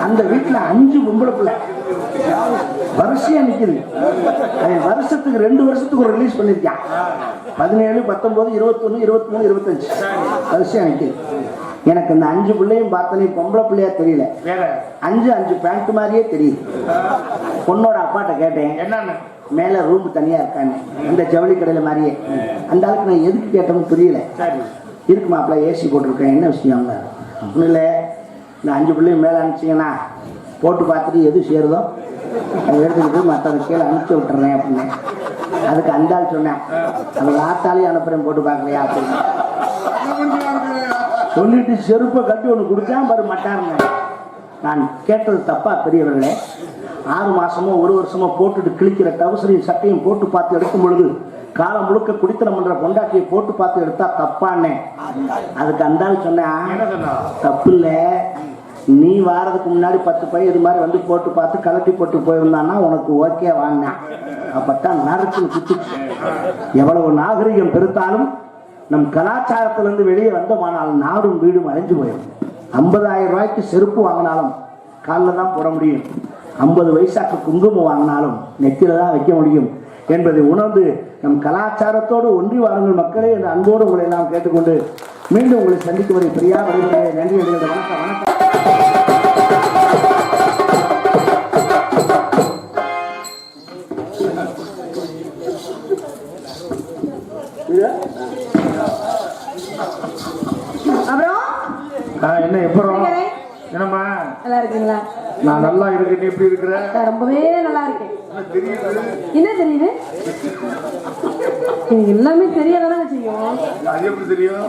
அந்த வீட்டுல 5 பொம்பளை பிள்ளை வரிசையா நிக்குது. வருஷத்துக்கு 2 வருஷத்துக்கு ஒரு ரிலீஸ் பண்ணிருக்கான். 17, 19, 21, 23, 25 வரிசையா நிக்குது. எனக்கு இந்த 5 பிள்ளையும் பார்த்தனே பொம்பளை பிள்ளையா தெரியல, 5 பேண்ட் மாதிரியே தெரியுது. பொண்ணோட அப்பாட்ட கேட்டேன், என்னன்னு மேல ரூம் தனியா இருக்கான்னு. இந்த ஜவுளி கடையில மாதிரியே. அந்த ஆளுக்கு நான் எதுக்கு கேட்டோம்னு புரியல. இருக்கு மாப்பிள்ள, ஏசி போட்டிருக்கேன், என்ன விஷயம்? ஒன்றும் இல்லை, இந்த 5 பிள்ளையும் மேலே அனுப்பிச்சிங்கன்னா போட்டு பார்த்துட்டு எது சேருதோ எடுத்துக்கிட்டு மற்றவங்க கீழே அனுப்பிச்சி விட்டுறேன் அப்படின்னு. அதுக்கு அந்த ஆள் சொன்னேன், அவங்க ஆத்தாலையும் அனுப்புறேன் போட்டு பார்க்கலையா அப்படின்னு சொல்லிட்டு செருப்பை கட்டி ஒன்று குடிச்சா பாரு மாட்டாருங்க. நான் கேட்டது தப்பா பெரியவர்களே? 6 மாசமோ 1 வருஷமோ போட்டுட்டு கிழிக்கிற டவுசரையும் சட்டையும் போட்டு பார்த்து எடுக்கும் பொழுது காலம் முழுக்க குடித்தனம் பண்ற பொண்டாட்டியை போட்டு பார்த்து எடுத்தா தப்பானே. அதுக்கு அந்த ஆள் சொன்னேன், தப்பு இல்லை, நீ வாரதுக்கு முன்னாடி 10 பை இது மாதிரி வந்து போட்டு பார்த்து கலட்டி போட்டு போயிருந்தான்னா உனக்கு ஓகே வாங்கினேன். அப்பத்தான் நறுக்குன்னு குத்துச்சு. எவ்வளவு நாகரிகம் பெருத்தாலும் நம் கலாச்சாரத்திலிருந்து வெளியே வந்தோமானாலும் நாடும் வீடும் அழிஞ்சு போயிடும். 50,000 ரூபாய்க்கு செருப்பு வாங்கினாலும் காலில் தான் போட முடியும், 50 வயசாக்கு குங்குமம் வாங்கினாலும் நெத்தியில தான் வைக்க முடியும் என்பதை உணர்ந்து நம் கலாச்சாரத்தோடு ஒன்றி வாருங்கள் மக்களே என்ற அன்போடு உங்களை எல்லாம் கேட்டுக்கொண்டு மீண்டும் உங்களை சந்திக்கும் வரை பிரியா வருகிறேன். நன்றி. வணக்கம் வணக்கம். என்ன எப்பறம் என்னம்மா நல்லா இருக்கீங்களா? நான் நல்லா இருக்கேன். நீ எப்படி இருக்கிற? ரொம்பவே நல்லா இருக்கேன். என்ன தெரியுது? எனக்கு எல்லாமே தெரியாதான் செய்யும். அது எப்படி தெரியும்?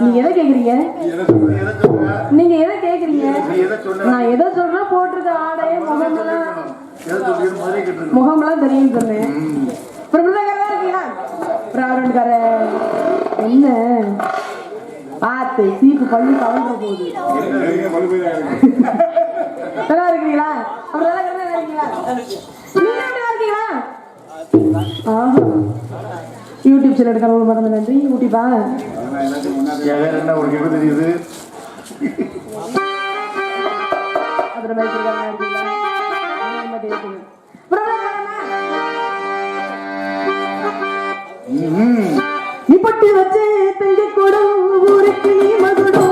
நீங்க எதை கேக்குறீங்க? நீங்க எதை கேக்குறீங்க? நான் எதை சொல்றேன், போட்டிருக்க ஆடை முகமெல்லாம் தெரியும் சொன்னேன். என்ன பார்த்து சீப்பு பண்ணி கலந்துற போகுது. நல்லா இருக்கிறீங்களா? அப்புறம் நல்லா இருக்கீங்களா? நீங்க நல்லா இருக்கீங்களா? ஆஹா, யூடியூப் சேனல் எடுக்கிற மறந்து நன்றி. யூடியூபா என்ன ஒரு கேள்வி தெரியுது? அப்புறம் இருக்கீங்களா? நீ பட்டு வச்சு தங்க கூட ஊருக்கு நீ மகுடம்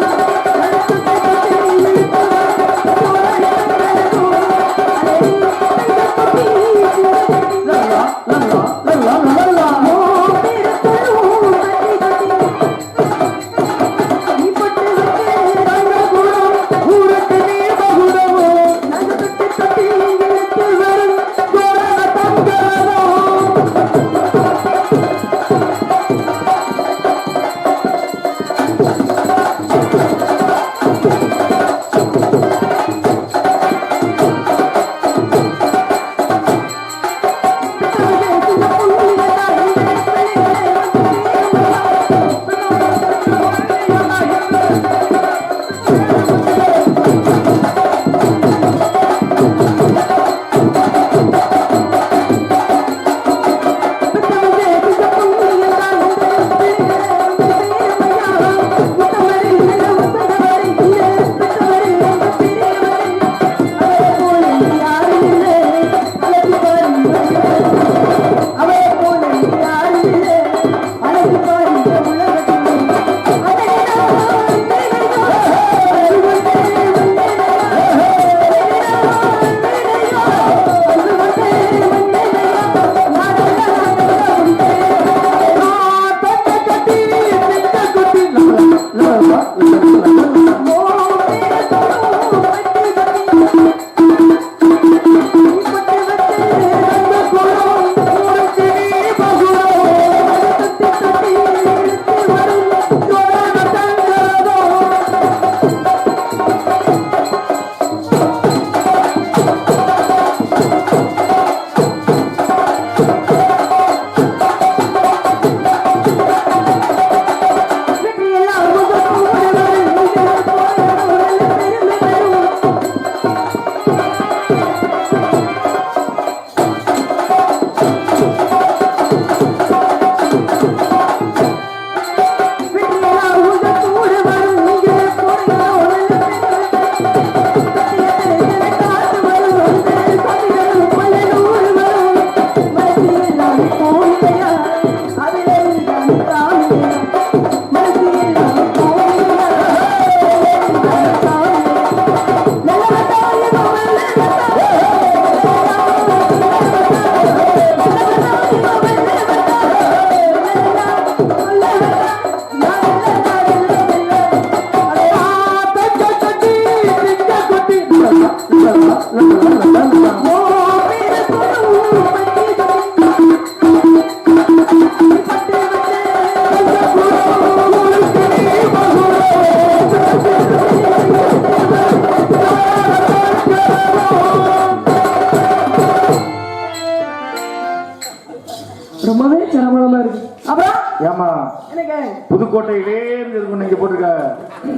ரொம்பவே சிரமமா இருக்கு. அப்புறம் ஏமா எனக்கு புதுக்கோட்டையிலே இருக்கும் நீங்க போட்டிருக்க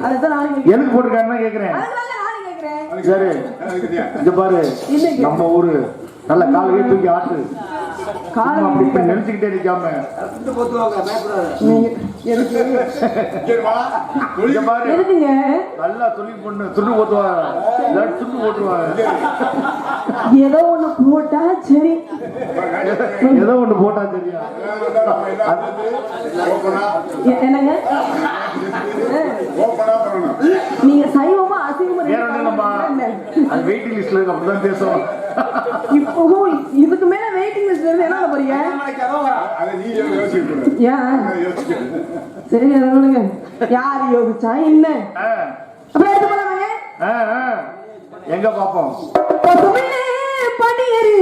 அதுதான் நானும் எதுக்கு போட்டிருக்காருன்னு கேக்குறேன். நானும் கேட்கிறேன். சரி இங்க பாரு நம்ம ஊரு நல்ல காலையே தூக்கி ஆட்டு காலை அப்படி இப்படி நினைச்சுக்கிட்டே நிக்காம நீங்க எதுக்கு இங்க பாரு எதுக்குங்க நல்லா சொல்லி பொண்ணு துண்டு போட்டுவாங்க துண்டு போட்டுருவாங்க ஏதோ ஒண்ணு போட்டா சரி ஏதோ ஒண்ணு போட்டா தெரியும் என்னங்க நீங்க சைவமா அசைவமா வேற ஒண்ணும் இல்லம்மா அது வெயிட்டிங் லிஸ்ட்ல இருக்கு அப்படிதான் பேசுவோம் இப்பவும் இதுக்கு மேல வெயிட்டிங் லிஸ்ட்ல இருந்து என்ன போறீங்க ஏன் சரி சொல்லுங்க யார் யோசிச்சா என்ன அப்புறம் எடுத்து போலாமாங்க எங்க பாப்போம் படியேறி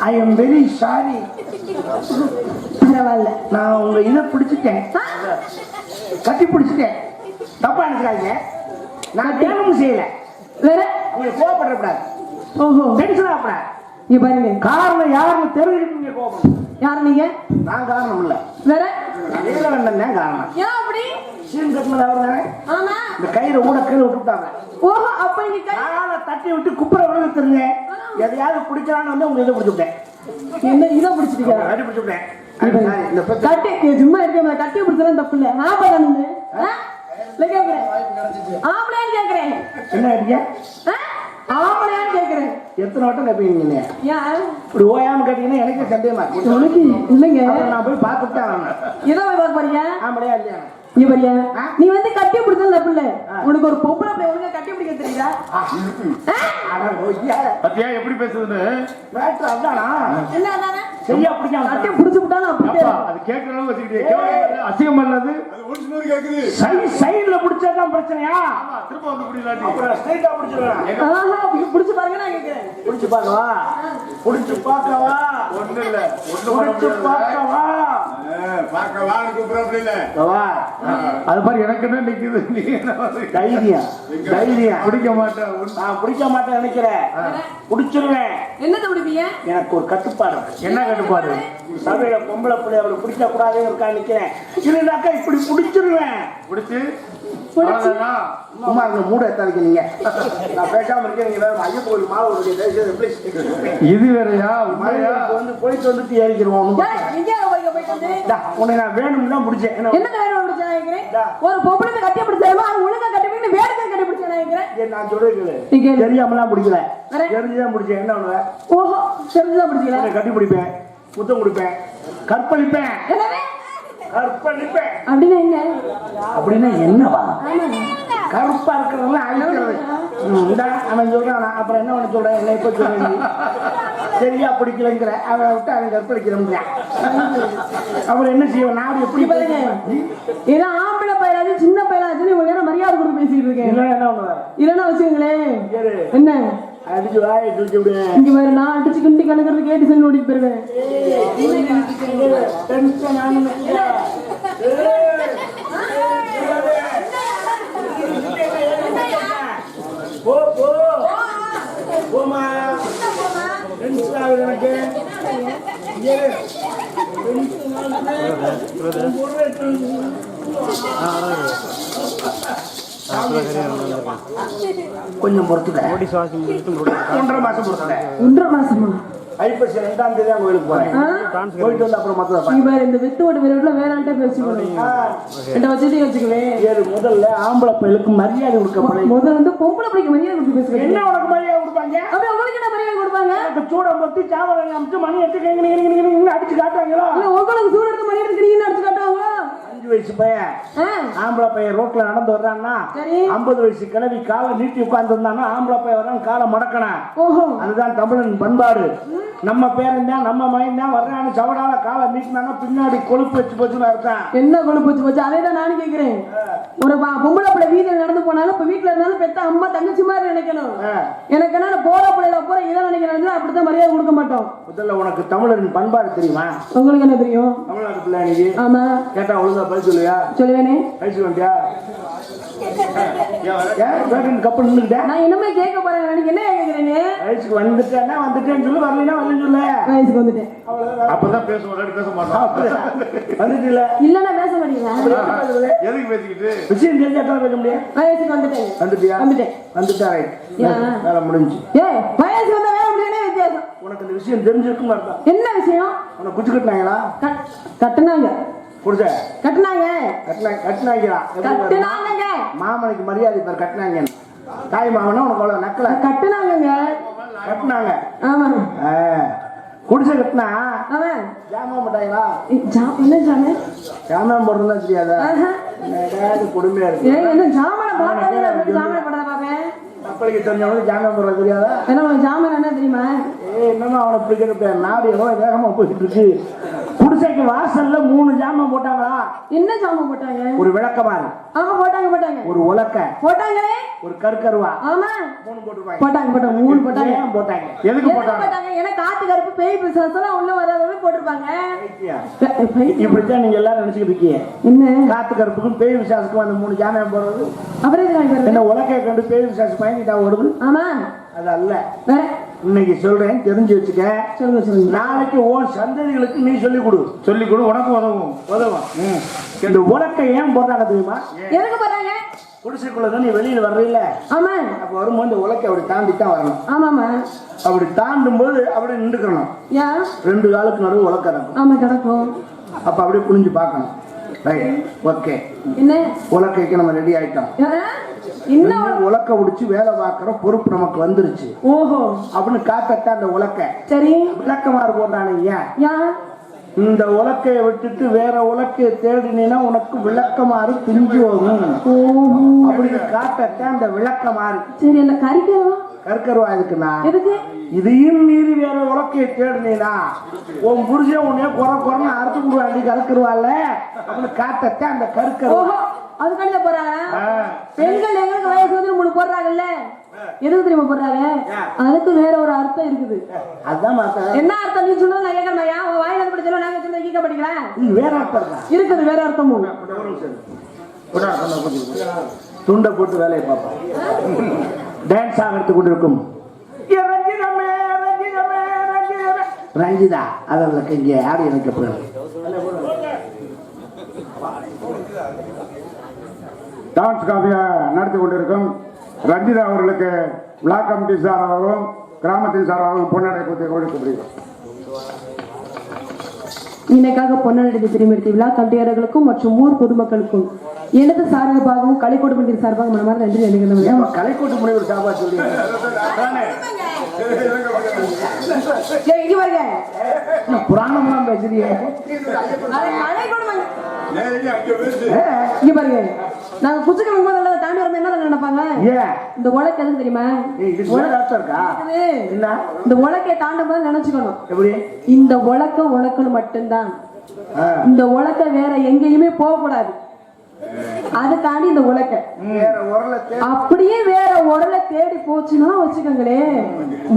ஐ எம் வெரி சாரி. பரவாயில்ல நான் உங்க இதை பிடிச்சிட்டேன், கட்டி பிடிச்சிட்டேன். தப்பா நினைக்கிறாங்க, நான் வேணும்னு செய்யல. வேற உங்களுக்கு கோவப்படக்கூடாது, ஓஹோ டென்ஷன் ஆகக்கூடாது. இங்க பாருங்க காரணம் யாருன்னு தெரிஞ்சுக்கிட்டு கோபம். யார் நீங்க நான் காரணம் இல்ல, வேற நீலகண்டன் தான் காரணம். ஏன் அப்படி விஷயம் கட்டினது அவர் தானே? ஆமா. இந்த கயிறை ஊட கீழே விட்டுட்டாங்க. ஓஹோ, அப்ப நீ காலை தட்டி விட்டு குப்புற விழுந்து தெரிஞ்சேன். எதையாவது பிடிக்கலான்னு வந்து உங்க இதை பிடிச்சுட்டேன். என்ன இதை பிடிச்சிட்டீங்க? கட்டி பிடிச்சுட்டேன். கட்டி சும்மா இருக்க கட்டி பிடிச்சலாம் தப்பு இல்ல. ஆமா தானே? கேக்குறேன் ஆம்பளையான்னு கேக்குறேன். என்ன அடிக்க? ஆம்பளையான்னு கேக்குறேன். எத்தனை வட்டம் கப்பீங்க? இப்படி ஓயாம கட்டிங்கன்னா எனக்கு சந்தேகமா உனக்கு இல்லைங்க. நான் போய் பார்த்துட்டேன். இதை போய் பார்க்க போறீங்க? ஆம்பளையா இல்லையா? நீ வரியா? நீ வந்து கட்டி பிடிச்சது தப்பு இல்ல. உனக்கு ஒரு பொம்பளை பிள்ளை ஒழுங்கா கட்டி பிடிக்க தெரியுதா? பத்தியா எப்படி பேசுதுன்னு? அதானா என்ன அதானே? சரியா பிடிக்காம கட்டி பிடிச்சு விட்டாலும் அப்படி அது கேட்கிற அளவு வச்சுக்கிட்டு அசிங்கம் பண்ணது. சைடுல பிடிச்சாதான் பிரச்சனையா? திரும்ப வந்து பிடிக்கலாட்டி அப்புறம் ஸ்ட்ரைட்டா பிடிச்சிருவேன். பிடிச்சு பாருங்க நான் கேட்கிறேன். பிடிச்சு பார்க்கவா? பிடிச்சு பார்க்கவா? ஒண்ணு இல்ல பிடிச்சு பார்க்கவா? அது மாதிரி எனக்கு என்ன நிக்குது? தைரியம் தைரியம். பிடிக்க மாட்டேன். நான் பிடிக்க மாட்டேன் நினைக்கிறேன். பிடிச்சிருவேன். என்னத்தை பிடிப்பீங்க? எனக்கு ஒரு கட்டுப்பாடு. என்ன கட்டுப்பாடு? சபையில பொம்பளை பிள்ளை அவளை பிடிக்க கூடாதுன்னு இருக்கா நிக்கிறேன். இல்லைனாக்கா இப்படி பிடிச்சிருவேன். பிடிச்சு சும்மா அந்த மூட எத்தாதீங்க நீங்க. நான் பேசாம இருக்கேன். நீங்க வேற ஐயப்ப கோயில் மாலை இது வேறையா? உண்மையா வந்து போயிட்டு வந்துட்டு ஏறிக்கிறோம். உன்னை நான் வேணும்னா முடிச்சேன். என்ன வேணும் ஒரு பொம்பளை கட்டி பிடிச்சாலும் அது ஒழுங்கா கட்டி பிடிச்சி வேணுங்க கட்டி பிடிச்சேன். நான் சொல்றேன் தெரியாமலாம் பிடிக்கல. தெரிஞ்சுதான் பிடிச்சேன். என்ன பண்ணுவ? ஓஹோ, தெரிஞ்சுதான் பிடிக்கல. கட்டி பிடிப்பேன், முத்தம் கொடுப்பேன், கற்பழிப்பேன். கற்பழிப்பேன் அப்படின்னா என்ன? அப்படின்னா என்னவா? கருப்பா இருக்கிறதெல்லாம் அழிக்கிறது. அவன் சொல்றான். அப்புறம் என்ன பண்ண சொல்றேன்? என்ன இப்ப சொல்றேன்? சரியா பிடிக்கலங்கிற அவன் விட்டு அவன் கற்பழிக்கிறோம். அப்புறம் என்ன செய்வோம்? நாடு எப்படி பாருங்க, ஏன்னா ஆம்பளை பயிராது சின்ன பயிராது இவங்க மரியாதை கொடுத்து பேசிட்டு இருக்கேன். என்ன பண்ணுவேன்? இல்லைன்னா வச்சுங்களேன். என்ன அடிச்சு வாயை தூக்கி விடுவேன். இங்க வேற நான் அடிச்சு கிண்டி கணக்கிறது கேட்டு சொல்லி ஓடிட்டு போயிருவேன். கொஞ்சம் பொறுத்துக்க. 1.5 மாசம் பொறுத்துக்க. 1.5 மாசமா? ஐப்பசி 2ஆம் தேதி கோயிலுக்கு போறேன். போயிட்டு வந்து அப்புறம் மத்த இந்த வித்து ஓட்டு வேற வேற பேசிக்கணும். என்ன வச்சுட்டு வச்சுக்குவேன். முதல்ல ஆம்பளை பையலுக்கு மரியாதை கொடுக்க. முதல்ல வந்து பொம்பளை பிள்ளைக்கு மரியாதை கொடுத்து பேசுவேன். என்ன உனக்கு மரியாதை கொடுப்பாங்க? அப்ப உங்களுக்கு என்ன மரியாதை கொடுப்பாங்க? சூடம் பத்தி சாவரம் அமைச்சு மணி எடுத்து அடிச்சு காட்டுவாங்களோ? உங்களுக்கு சூடு எடுத்து மணி எடுத்துக்கிறீங்கன்னு அடிச்சு காட்டுவாங்க. 5 வயசு பையன் ஆம்பளை பையன் ரோட்ல நடந்து வர்றான்னா 50 வயசு கிழவி காலை நீட்டி உட்கார்ந்து இருந்தான்னா ஆம்பளை பையன் வர்றான் காலை மடக்கணும். அதுதான் தமிழன் பண்பாடு. நம்ம பேரன் தான் நம்ம மகன் தான் வர்றான்னு சவடால காலை நீட்டினா பின்னாடி கொழுப்பு வச்சு போச்சுன்னு அர்த்தம். என்ன கொழுப்பு வச்சு போச்சு? அதே தான் நானும் கேட்கிறேன். ஒரு பொம்பளை பிள்ளை வீதியில் நடந்து போனாலும் இப்ப வீட்டுல இருந்தாலும் பெத்த அம்மா தங்கச்சி மாதிரி நினைக்கணும். எனக்கு என்ன போற பிள்ளைல போற இதை நினைக்கிறேன். அப்படித்தான் மரியாதை கொடுக்க மாட்டோம். முதல்ல உனக்கு தமிழரின் பண்பாடு தெரியுமா? உங்களுக்கு என்ன தெரியும்? தமிழ்நாட்டு பிள்ளை நீ. ஆமா, கேட்டா ஒழுங்கா பதில் சொல்லுவியா? சொல்லுவேனே. வயசு வந்தியா? கப்பு நின்னுக்கிட்ட நான் என்னமே கேட்க போறேன். எனக்கு என்ன கேட்கிறீங்க? வயசுக்கு வந்துட்டேன்னா வந்துட்டேன்னு சொல்லு, வரலைன்னா வரலன்னு சொல்லு. வயசுக்கு வந்துட்டேன். அப்பதான் பேசுவோம், பேச மாட்டோம். வந்துட்டு இல்லன்னா பேச மாட்டீங்களா? எதுக்கு பேசிக்கிட்டு? விஷயம் தெரிஞ்சா பேச முடியும். வயசுக்கு வந்துட்டேன். வந்துட்டியா? வந்துட்டா வேலை முடிஞ்சு. வயசுக்கு வந்தா வேலை முடியனே வித்தியாசம். உனக்கு இந்த விஷயம் தெரிஞ்சிருக்கும் அர்த்தம். என்ன விஷயம்? உனக்கு குச்சி கட்டினாங்களா? கட்டினாங்க. புரிஞ்ச? கட்டினாங்க. கட்டினாங்க. மாமனுக்கு மரியாதை பேர் கட்டினாங்க. தாய் மாமனா உனக்கு அவ்வளவு நக்கல. கட்டினாங்க. கட்டினாங்க. ஆமா. குடிசை கட்டினா அவன் ஜாமான் போட்டாங்களா? என்ன ஜாமான்? ஜாமான் போடுறதா தெரியாதா? கொடுமையா இருக்கு. என்ன ஜாமான் போடாத? ஜாமான் போடாத பாப்பேன். அப்பளுக்கு தெரிஞ்சவனுக்கு ஜாமான் போடுறது தெரியாதா? என்ன ஜாமான் என்ன தெரியுமா? என்னமா அவனை பிடிக்கிற நாடு எவ்வளவு வேகமா போயிட்டு இருக்கு. குடிசைக்கு வாசல்ல 3 ஜாமான் போட்டாங்களா? என்ன ஜாமான் போட்டாங்க? ஒரு விளக்கமாறு. ஆமா போட்டாங்க. ஒரு உலக்க போட்டாங்களே. ஒரு கருக்கருவா. ஆமா 3 போட்டுருவாங்க. போட்டாங்க 3 போட்டாங்க. எதுக்கு போட்டாங்க? ஏன்னா காத்து கருப்பு பேய் பிசாசெல்லாம் உள்ள வராதவே போட்டிருப்பாங்க. இப்படித்தான் நீங்க எல்லாரும் நினைச்சுக்கிட்டு இருக்கீங்க. என்ன காத்து கருப்புக்கும் பேய் பிசாசுக்கும் அந்த 3 ஜாமான் போடுறது? அவரே என்ன உலக்கையை கண்டு பேய் பிசாசு பயந்துட்டா ஓடுது? ஆமா அது அல்ல. இன்னைக்கு சொல்றேன், தெரிஞ்சு வச்சுக்க. சொல்லுங்க சொல்லுங்க. நாளைக்கு உன் சந்ததிகளுக்கு நீ சொல்லிக் கொடு. சொல்லிக் கொடு, உனக்கு உதவும். உதவும். இந்த உலக்கை ஏன் போடுறாங்க தெரியுமா? எதுக்கு போறாங்க? குடிசைக்குள்ளதான் நீ வெளியில வர்றீல்ல, ஆமா அப்ப வரும்போது இந்த உலக்கை அப்படி தாண்டி தான் வரணும். ஆமாமா. அப்படி தாண்டும் போது அப்படி நின்றுக்கணும். ஏன்? 2 காலுக்கு நடுவு உலக்கை இருக்கும். ஆமா கிடக்கும். அப்ப அப்படியே குனிஞ்சு பார்க்கணும். Right, okay. என்ன உலக்கைக்கு நம்ம ரெடி ஆயிட்டோம். இன்னும் உலக்க உடிச்சு வேலை பார்க்கிற பொறுப்பு நமக்கு வந்துருச்சு. ஓஹோ அப்படின்னு காக்கத்தான் அந்த உலக்கை. சரி. விளக்கமாறு போடுறானு. ஏன்? ஏன்? இந்த உலக்கையை விட்டுட்டு வேற உலக்கையை தேடினா உனக்கு விளக்கமாறு பிஞ்சு வரும் அப்படின்னு காட்டத்தான் அந்த விளக்கமாறு. சரி, அந்த கறிக்கிறவா கற்கருவா இருக்குண்ணா. எதுக்கு? இதையும் மீறி வேற உலக்கையை தேடினா உன் புருஷன் உன்னைய குறைன்னு அறுத்து விடுவாண்டி கற்கருவால அப்படின்னு காட்டத்தான் அந்த கற்கருவா. ஓஹோ, அதுக்காண்டி போறாங்க. பெண்கள் எங்களுக்கு வயசு வந்து 3 போடுறாங்கல்ல, எதுக்கு தெரியுமா போடுறாங்க? அதுக்கு வேற ஒரு அர்த்தம் இருக்குது. அதுதான் மாத்த. என்ன அர்த்தம் நீ சொன்னது நான் கேட்கறேன். உன் வாயில இருந்து படிச்சல நாங்க சொன்ன கீக்க படிக்கிறேன். இது வேற அர்த்தம் தான் இருக்குது, வேற அர்த்தமும். துண்டை போட்டு வேலையை பார்ப்போம். டான்ஸ் ஆகிறதுக்கு கொண்டிருக்கும் ரஞ்சிதா அதற்கு இங்கே ஆடி இணைக்கப்படுது. டான்ஸ் காஃபியா நடத்தி கொண்டிருக்கும் ரஞ்சிதா அவர்களுக்கு பிளாக் கமிட்டி சாராகவும் கிராமத்தின் சாராகவும் பொன்னாடை கொடுத்து கொடுக்கப்படுகிறது. இன்னைக்காக பொன்னாடி திருமணி விழா கண்டியாளர்களுக்கும் மற்றும் ஊர் பொதுமக்களுக்கும் எனது சார்பாகவும் கலைக்கோட்டு மந்திரி சார்பாக மனமார நன்றி நினைக்கிறேன். கலைக்கோட்டு முனைவர் சார்பா சொல்லி புராணம்லாம் பேசுறீங்க. இங்க பாருங்க, நாங்க குச்சிக்கிழமை போது தாண்டி வந்து என்ன நினைப்பாங்க? இந்த உலக்கு எதுக்கு தெரியுமா? இந்த உலக்கையை தாண்டும் போது நினைச்சுக்கணும், எப்படி இந்த உலக்குன்னு மட்டும்தான். இந்த உலக்க வேற எங்கேயுமே போக கூடாது. அதுக்காண்டி இந்த உலக்க அப்படியே வேற உரலை தேடி போச்சுன்னா வச்சுக்கோங்களே,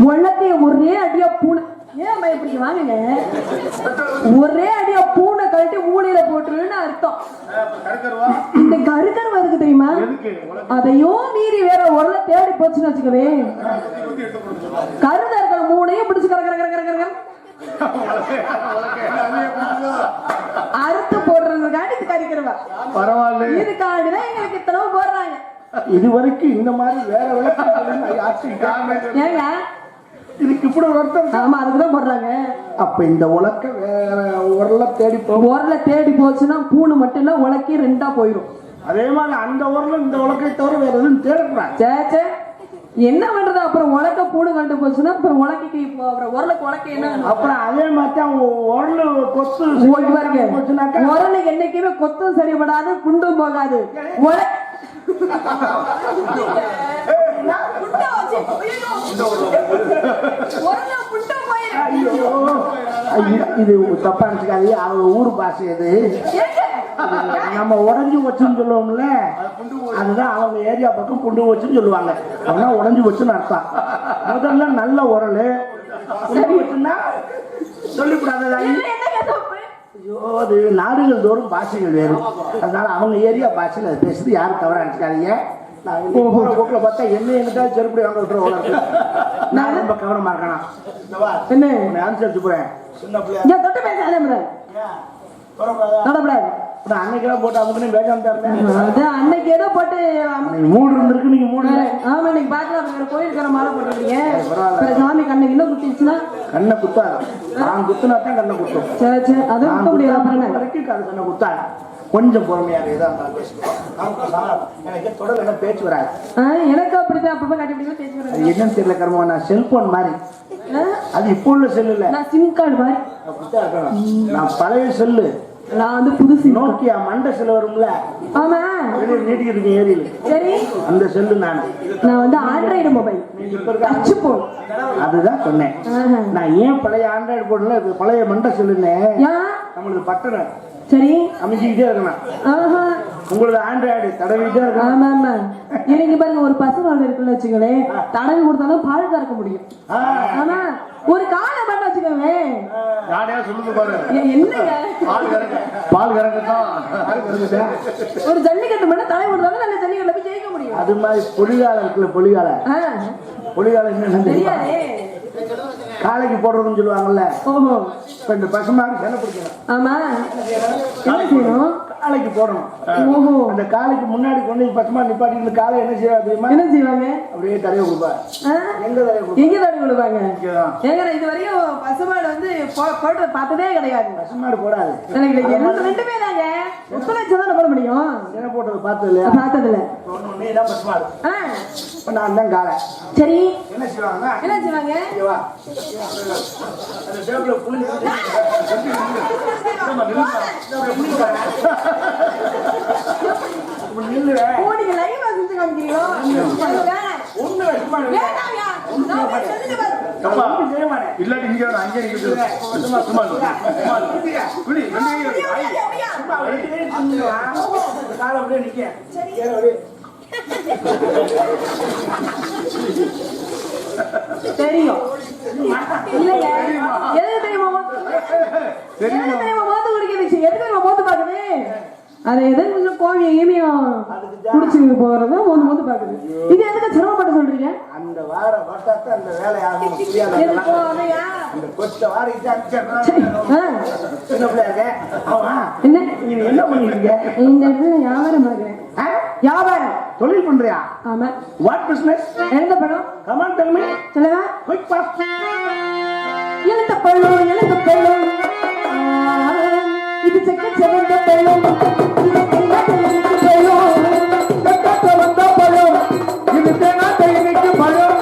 உலக்கைய ஒரே அடியா பூனை. ஏன் பயப்படி வாங்குங்க, ஒரே அடியா பூனை கழட்டி மூலையில போட்டுருன்னு அர்த்தம். இந்த கருக்கருவா இருக்கு தெரியுமா? அதையும் மீறி வேற உரலை தேடி போச்சுன்னு வச்சுக்கவே, கருத இருக்கிற மூணையும் பிடிச்சு கர அறுத்து போடுறதுக்காண்டி இது கறிக்கிறவா. பரவாயில்ல, இதுக்காண்டிதான் எங்களுக்கு இத்தனை போடுறாங்க. இது வரைக்கும் இந்த மாதிரி வேற ஏங்க இதுக்கு இப்படி ஒரு அர்த்தம். ஆமா, அதுக்குதான் போடுறாங்க. அப்ப இந்த உலக்க வேற உரலை தேடி உரலை தேடி போச்சுன்னா பூணு மட்டும் இல்ல, உலக்கி 2ஆ போயிடும். அதே மாதிரி அந்த உரல இந்த உலக்கை தவிர வேற எதுவும் தேடுறாங்க. சேச்சே, என்ன பண்றது? அப்புறம் உலக்க பூடு கண்டு போச்சுன்னா அப்புறம் உலக்கைக்கு உரலுக்கு உலக்க என்ன? அப்புறம் அதே மாதிரி அவங்க உரலு கொத்து உரலுக்கு என்னைக்குமே கொத்தும் சரிபடாது, குண்டும் போகாது. இது தப்பா நினைச்சுக்காது, அவங்க ஊர் பாஷை இது. நம்ம உடஞ்சு வச்சுன்னு சொல்லுவோம்ல, அதுதான் அவங்க ஏரியா பக்கம் புண்டு வச்சுன்னு சொல்லுவாங்க. அப்படின்னா உடஞ்சு வச்சுன்னு அர்த்தம். முதல்ல நல்ல உரல் வச்சுன்னா சொல்லிவிடாதா? ஐயோ, அது நாடுகள் தோறும் பாஷைகள் வேறு. அதனால அவங்க ஏரியா பாஷையில் அது பேசுறது யாரும் தவறா நினைச்சுக்காதீங்க. போக்குல பார்த்தா என்ன என்னதான் செருப்படி வாங்க விட்டுருவோம். நான் ரொம்ப கவனமா இருக்கணும். என்ன அனுசரிச்சு போறேன். தொட்டு பேச அன்னைக்கெல்லாம் போட்டு அவங்க பேசாம அன்னைக்கு ஏதோ போட்டு மூடு இருந்திருக்கு. நீங்க மூடு ஆமா, இன்னைக்கு பாக்கலாம் கோயிலுக்கார மாலை போட்டுருக்கீங்க. சாமி கண்ணுக்கு இன்னும் குத்திச்சுன்னா கண்ணை குத்தாது. நான் குத்துனா தான் கண்ணை குத்தும். சரி சரி, அது குத்த முடியாது. வரைக்கும் அது கண்ணை குத்தாது. கொஞ்சம் பொறுமையாக எனக்கு தொடர்ந்து என்ன பேச்சு வராது. எனக்கு அப்படிதான் அப்பப்ப கட்டி பேச்சு வராது. என்னன்னு தெரியல கர்மா, நான் செல்போன் மாதிரி. அது இப்போ உள்ள செல்லு இல்ல, நான் சிம் கார்டு மாதிரி. நான் பழைய செல்லு. நான் வந்து புதுசு நோக்கியா மண்டை செல்லு வரும்ல. ஆமா, நீட்டிக்கிட்டு ஏரியில. சரி, அந்த செல்லு நான் வந்து ஆண்ட்ராய்டு மொபைல் டச் போன். அதுதான் சொன்னேன். நான் ஏன் பழைய ஆண்ட்ராய்டு போன்ல பழைய மண்டை செல்லுன்னு நம்மளுக்கு பட்டன சரி அமைஞ்சுக்கிட்டே இருக்கணும். உங்களுக்கு ஆண்ட்ராய்டு தடவிட்டே இருக்கு. ஆமா ஆமா. நீங்க பாருங்க ஒரு பசுமாடு இருக்குன்னு வச்சுக்கோங்களேன், தடவி கொடுத்தாலும் பால் கறக்க முடியும். ஆமா ஒரு காலை பண்ண வச்சுக்கோங்க. யாரையா சொல்லுங்க பாரு. என்னங்க பால் கறக்கத்தான் ஒரு ஜல்லிக்கட்டு பண்ண தடவி கொடுத்தாலும் நல்ல ஜல்லிக்கட்டுல போய் ஜெயிக்க முடியும். அது மாதிரி பொலிகால இருக்குல்ல, பொலிகால என்ன தெரியாதே. காலைக்கு போடுறதுன்னு சொல்லுவாங்கல்ல. ஓஹோ. இப்ப இந்த பசுமாடு சென்னை பிடிக்கணும். ஆமா என்ன செய்யணும்? காலைக்கு போடணும். ஓஹோ. அந்த காலைக்கு முன்னாடி கொண்டு பசுமாடு நிப்பாட்டி காலை என்ன செய்வா தெரியுமா? என்ன செய்வாங்க? அப்படியே தடவை கொடுப்பா. எங்க தடவை கொடுப்பா? எங்க தடவை கொடுப்பாங்க? ஏங்க இது வரையும் பசுமாடு வந்து போட்டு பார்த்ததே கிடையாது. பசுமாடு போடாது. ரெண்டுமே தாங்க ஒத்துழைச்சு தான் போட முடியும். என்ன போட்டது பார்த்தது இல்லையா? பார்த்ததில்ல. நீ தான் பசுமாடு. நான் தான் காலை. சரி என்ன செய்வாங்க? என்ன செய்வாங்க? அந்த டேபிள்ல புளிஞ்சு நீங்க லைவா செஞ்சு காமிக்கிறீங்களோ? இல்லாட்டி இங்க அங்கே தெரியும் இல்லைங்க. எதுக்கு தெரியுமா மோந்து குடிக்கிறது? எதுக்கு மோந்து பாக்குது? அது எதுக்கு கொஞ்சம் கோவியம் ஈமியம் குடிச்சு போறத மோந்து பாக்குது. இது எதுக்கு சிரமப்பட்டு சொல்றீங்க? அந்த வார பட்டாத்த அந்த வேலை ஆகும். அந்த கொச்ச வாரிக்கு என்ன என்ன பண்ணிருக்கீங்க? இந்த இடத்துல வியாபாரம் பாக்குறேன். வியாபாரம் தொழில் பண்றியா? ஆமா. What business? எழுந்த பழம். Come on tell me. சொல்லுங்க. Quick boss. எழுந்த பழம் எழுந்த பழம். இது செக்க செவந்த பழம். இது தேங்காய் பழம். செக்க செவந்த பழம். இது தேங்காய் பழம்.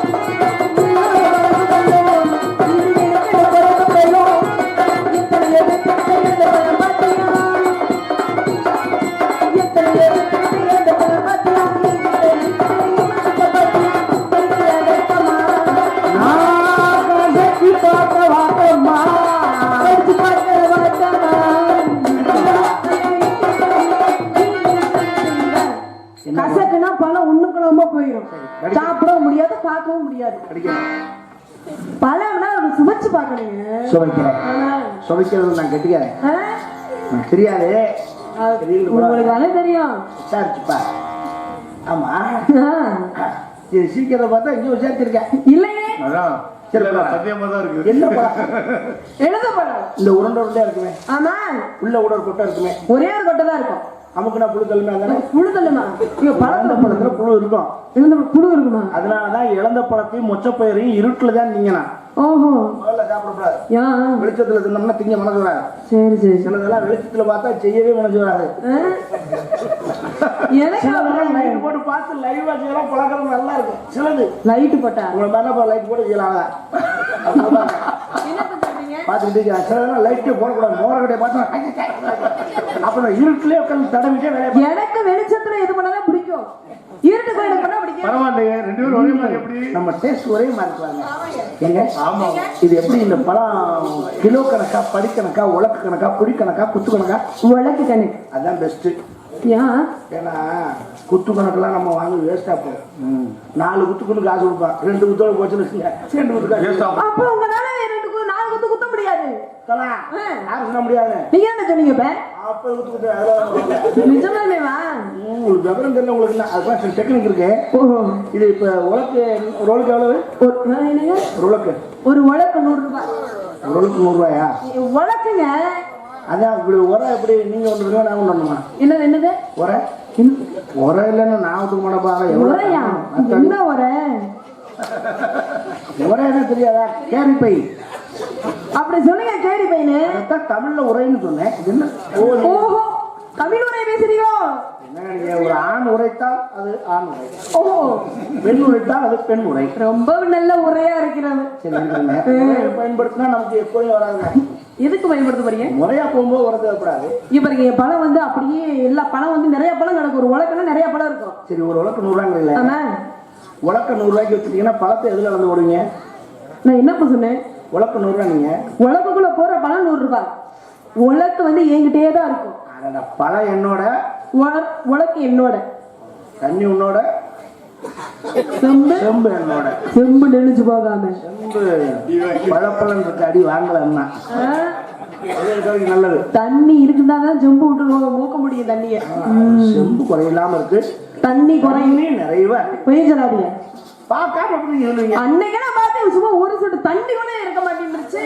கசக்குனா பழம் ஒண்ணுக்குள்ள போயிடும். சாப்பிடவும் முடியாது, பார்க்கவும் முடியாது. பழம்னா சுவைச்சு பார்க்கணுங்க. சுவைக்கிறது நான் கெட்டிக்கிறேன். தெரியாது உங்களுக்கு வேலை தெரியும். விசாரிச்சுப்பா. ஆமா இது சீக்கிரம் பார்த்தா இங்க விசாரிச்சிருக்கேன். இல்லையே சத்தியமா தான் இருக்கு. என்ன பழம்? எழுத பழம். இந்த உருண்டை உருண்டையா இருக்குமே. ஆமா உள்ள உடல் கொட்டை இருக்குமே. ஒரே ஒரு கொட்டை தான் இருக்கும். அமுக்குனா புழு தள்ளுமே. தானே புழு தள்ளுமா? இங்க பழந்த பழத்துல புழு இருக்கும். எழுந்த புழு இருக்குமா? அதனாலதான் இழந்த பழத்தையும் மொச்சப்பயிரையும் இருட்டுல தான் நீங்கனா. ஓஹோ. முதல்ல சாப்பிடக்கூடாது. ஏன்? வெளிச்சத்துல தின்னோம்னா திங்க மனசு வராது. சரி சரி. சிலதெல்லாம் வெளிச்சத்துல பார்த்தா செய்யவே மனசு வராது. லைட் போட்டு பார்த்து லைவா செய்யலாம். பழக்கம் நல்லா இருக்கும். சிலது லைட் போட்டா உங்களை மேல லைட் போட்டு செய்யலாம். பார்த்துக்கிட்டு சிலதெல்லாம் லைட்டே போடக்கூடாது. மோரக்கட்டையை பார்த்தா அப்புறம் இருட்டுலயே உட்காந்து தடவிட்டே வேலை. எனக்கு வெளிச்சத்துல எது பண்ணாலும் பிடிக்கும். இருட்டு கோயிலுக்கு பண்ணா பிடிக்கும். பரவாயில்லையே, ரெண்டு பேரும் ஒரே மாதிரி. எப்படி நம்ம டேஸ்ட் ஒரே மாதிரி இருக்காங்க. எங்க இது எப்படி இந்த பழம் கிலோ கணக்கா, படி கணக்கா, உலக்கு கணக்கா, புடி கணக்கா, குத்து கணக்கா? உலக்கு கணக்கு. அதான் பெஸ்ட். ஏன்னா குத்து கணக்கெல்லாம் நம்ம வாங்கி வேஸ்டா போகும். 4 குத்துக்குன்னு காசு கொடுப்பான். 2 குத்தோட போச்சுன்னு 2 குத்து. அப்போ உங்களால 4 குத்து குத்த முடியாது. யாரும் சொல்ல முடியாது. நீங்க என்ன சொன்னீங்க? இப்ப 40 குத்து. நிஜமாவேவா? உங்களுக்கு விவரம் தெரியல. உங்களுக்கு அதுதான் டெக்னிக் இருக்கு. இது இப்ப உலக்கு ஒரு உலக்கு எவ்வளவு? ஒரு உலக்கு ஒரு உலக்கு 100 ரூபாய். ஒரு உலக்கு 100 ரூபாயா? உலக்குங்க. அதான் இப்படி உரை எப்படி நீங்க ஒன்று இருக்கா, நான் ஒன்று பண்ணுமா? என்னது உரை? உரை இல்லைன்னு நான் விட்டு மாட்டப்பா. உரையா? என்ன உரை? உரை என்ன தெரியாதா? கேரி பை. அப்படி சொல்லுங்க. கேரி பையனு தமிழ்ல உரைன்னு சொன்னேன். என்ன? ஓஹோ, தமிழ் உரை பேசுறீங்க. ஒரு ஆண் உரைத்தால் அது ஆண் உரை. ஓஹோ. பெண் உரைத்தால் அது பெண் உரை. ரொம்ப நல்ல உரையா இருக்கிறது. சரி, பயன்படுத்தினா நமக்கு எப்போதும் வராதுங்க. எதுக்கு பயன்படுத்த போறீங்க? முறையா போகும்போது உரை தேவைப்படாது. இப்ப பழம் வந்து அப்படியே எல்லா பழம் வந்து நிறைய பழம் கிடக்கும். ஒரு உலக்குன்னா நிறைய பழம் இருக்கும். சரி, ஒரு உலக்கு 100 ரூபாங்க இல்ல? ஆமா. உலக்க 100 ரூபாய்க்கு வச்சுட்டீங்கன்னா பழத்தை எதுல வந்து போடுவீங்க? நான் என்னப்பா சொன்னேன்? உலக்கு 100 ரூபாய். நீங்க உலக்குக்குள்ள போற பழம் 100 ரூபாய். உலக்கு வந்து என்கிட்டயே தான் இருக்கும். பழம் என்னோட, உலக்கு என்னோட, தண்ணி உன்னோட, செம்பு செம்பு என்னோட. செம்பு நெளிஞ்சு போகாம செம்பு பழப்பழம் இருக்கு, அடி வாங்கலன்னா நல்லது. தண்ணி இருக்குதான் செம்பு விட்டு மூக்க முடியும் தண்ணிய. செம்பு குறையில்லாம இருக்கு, தண்ணி குறையும் நிறைவா பொய் சொல்லாதீங்க. பார்க்காம எப்படி சொல்லுவீங்க? அன்னைக்கு நான் பார்த்தேன் சும்மா ஒரு சொட்டு தண்ணி கூட இருக்க மாட்டேங்குச்சு.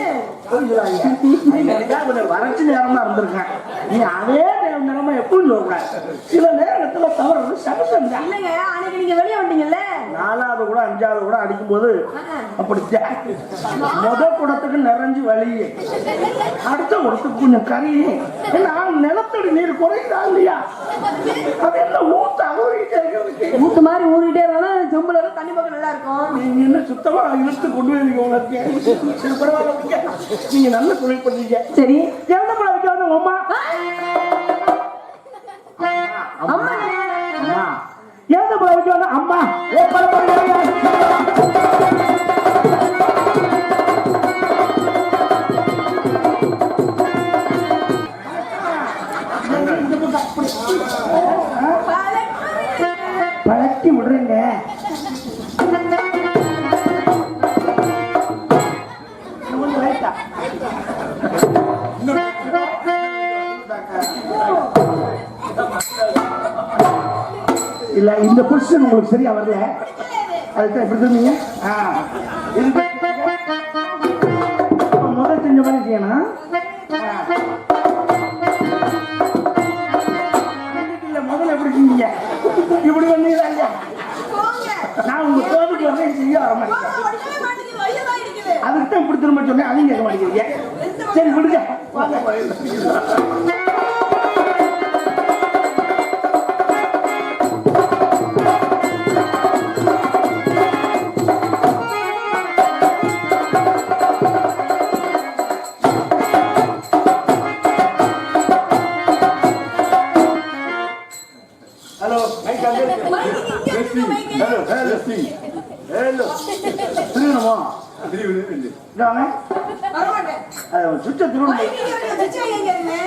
வறட்சி நேரமா இருந்திருக்கேன். நீ அதே நேரமா எப்படி சொல்லக்கூடாது. சில நேரத்துல தவறு சகசம் இல்லைங்க. அன்னைக்கு நீங்க வெளியே வந்தீங்கல்ல, 4வது கூட 5வது கூட அடிக்கும் போது அப்படித்தான் முத குடத்துக்கு நிறைஞ்சு வலி, அடுத்த குடத்துக்கு கொஞ்சம் கறி. நிலத்தடி நீர் குறையுதா இல்லையா? அது என்ன ஊத்து மாதிரி ஊறிட்டே இருந்தா செம்புல தண்ணி பக்கம் நல்லா இருக்கும். நீங்க என்ன சுத்தமா இழுத்து கொண்டு போயிருக்கீங்க. நீங்க நல்ல தொழில் பண்ணீங்க. சரி, எவ்வளவு பழம் வைக்க வந்து அம்மா அம்மா அம்மா எவ்வளவு பழம் வைக்க வந்து அம்மா பழக்கி விடுறேங்க. இல்ல இந்த பொசிஷன் உங்களுக்கு சரியா வரல, அதுதான் எப்படி சொன்னீங்க. முதல் செஞ்ச மாதிரி செய்யணும். முதல்ல எப்படி செஞ்சீங்க? இப்படி வந்தீங்க. நான் உங்க கோபுக்கு வந்து செய்ய வர மாட்டேன். அதுக்கு தான் இப்படி திரும்ப சொன்னேன், அதையும் கேட்க மாட்டேங்கிறீங்க. சரி விடுங்க.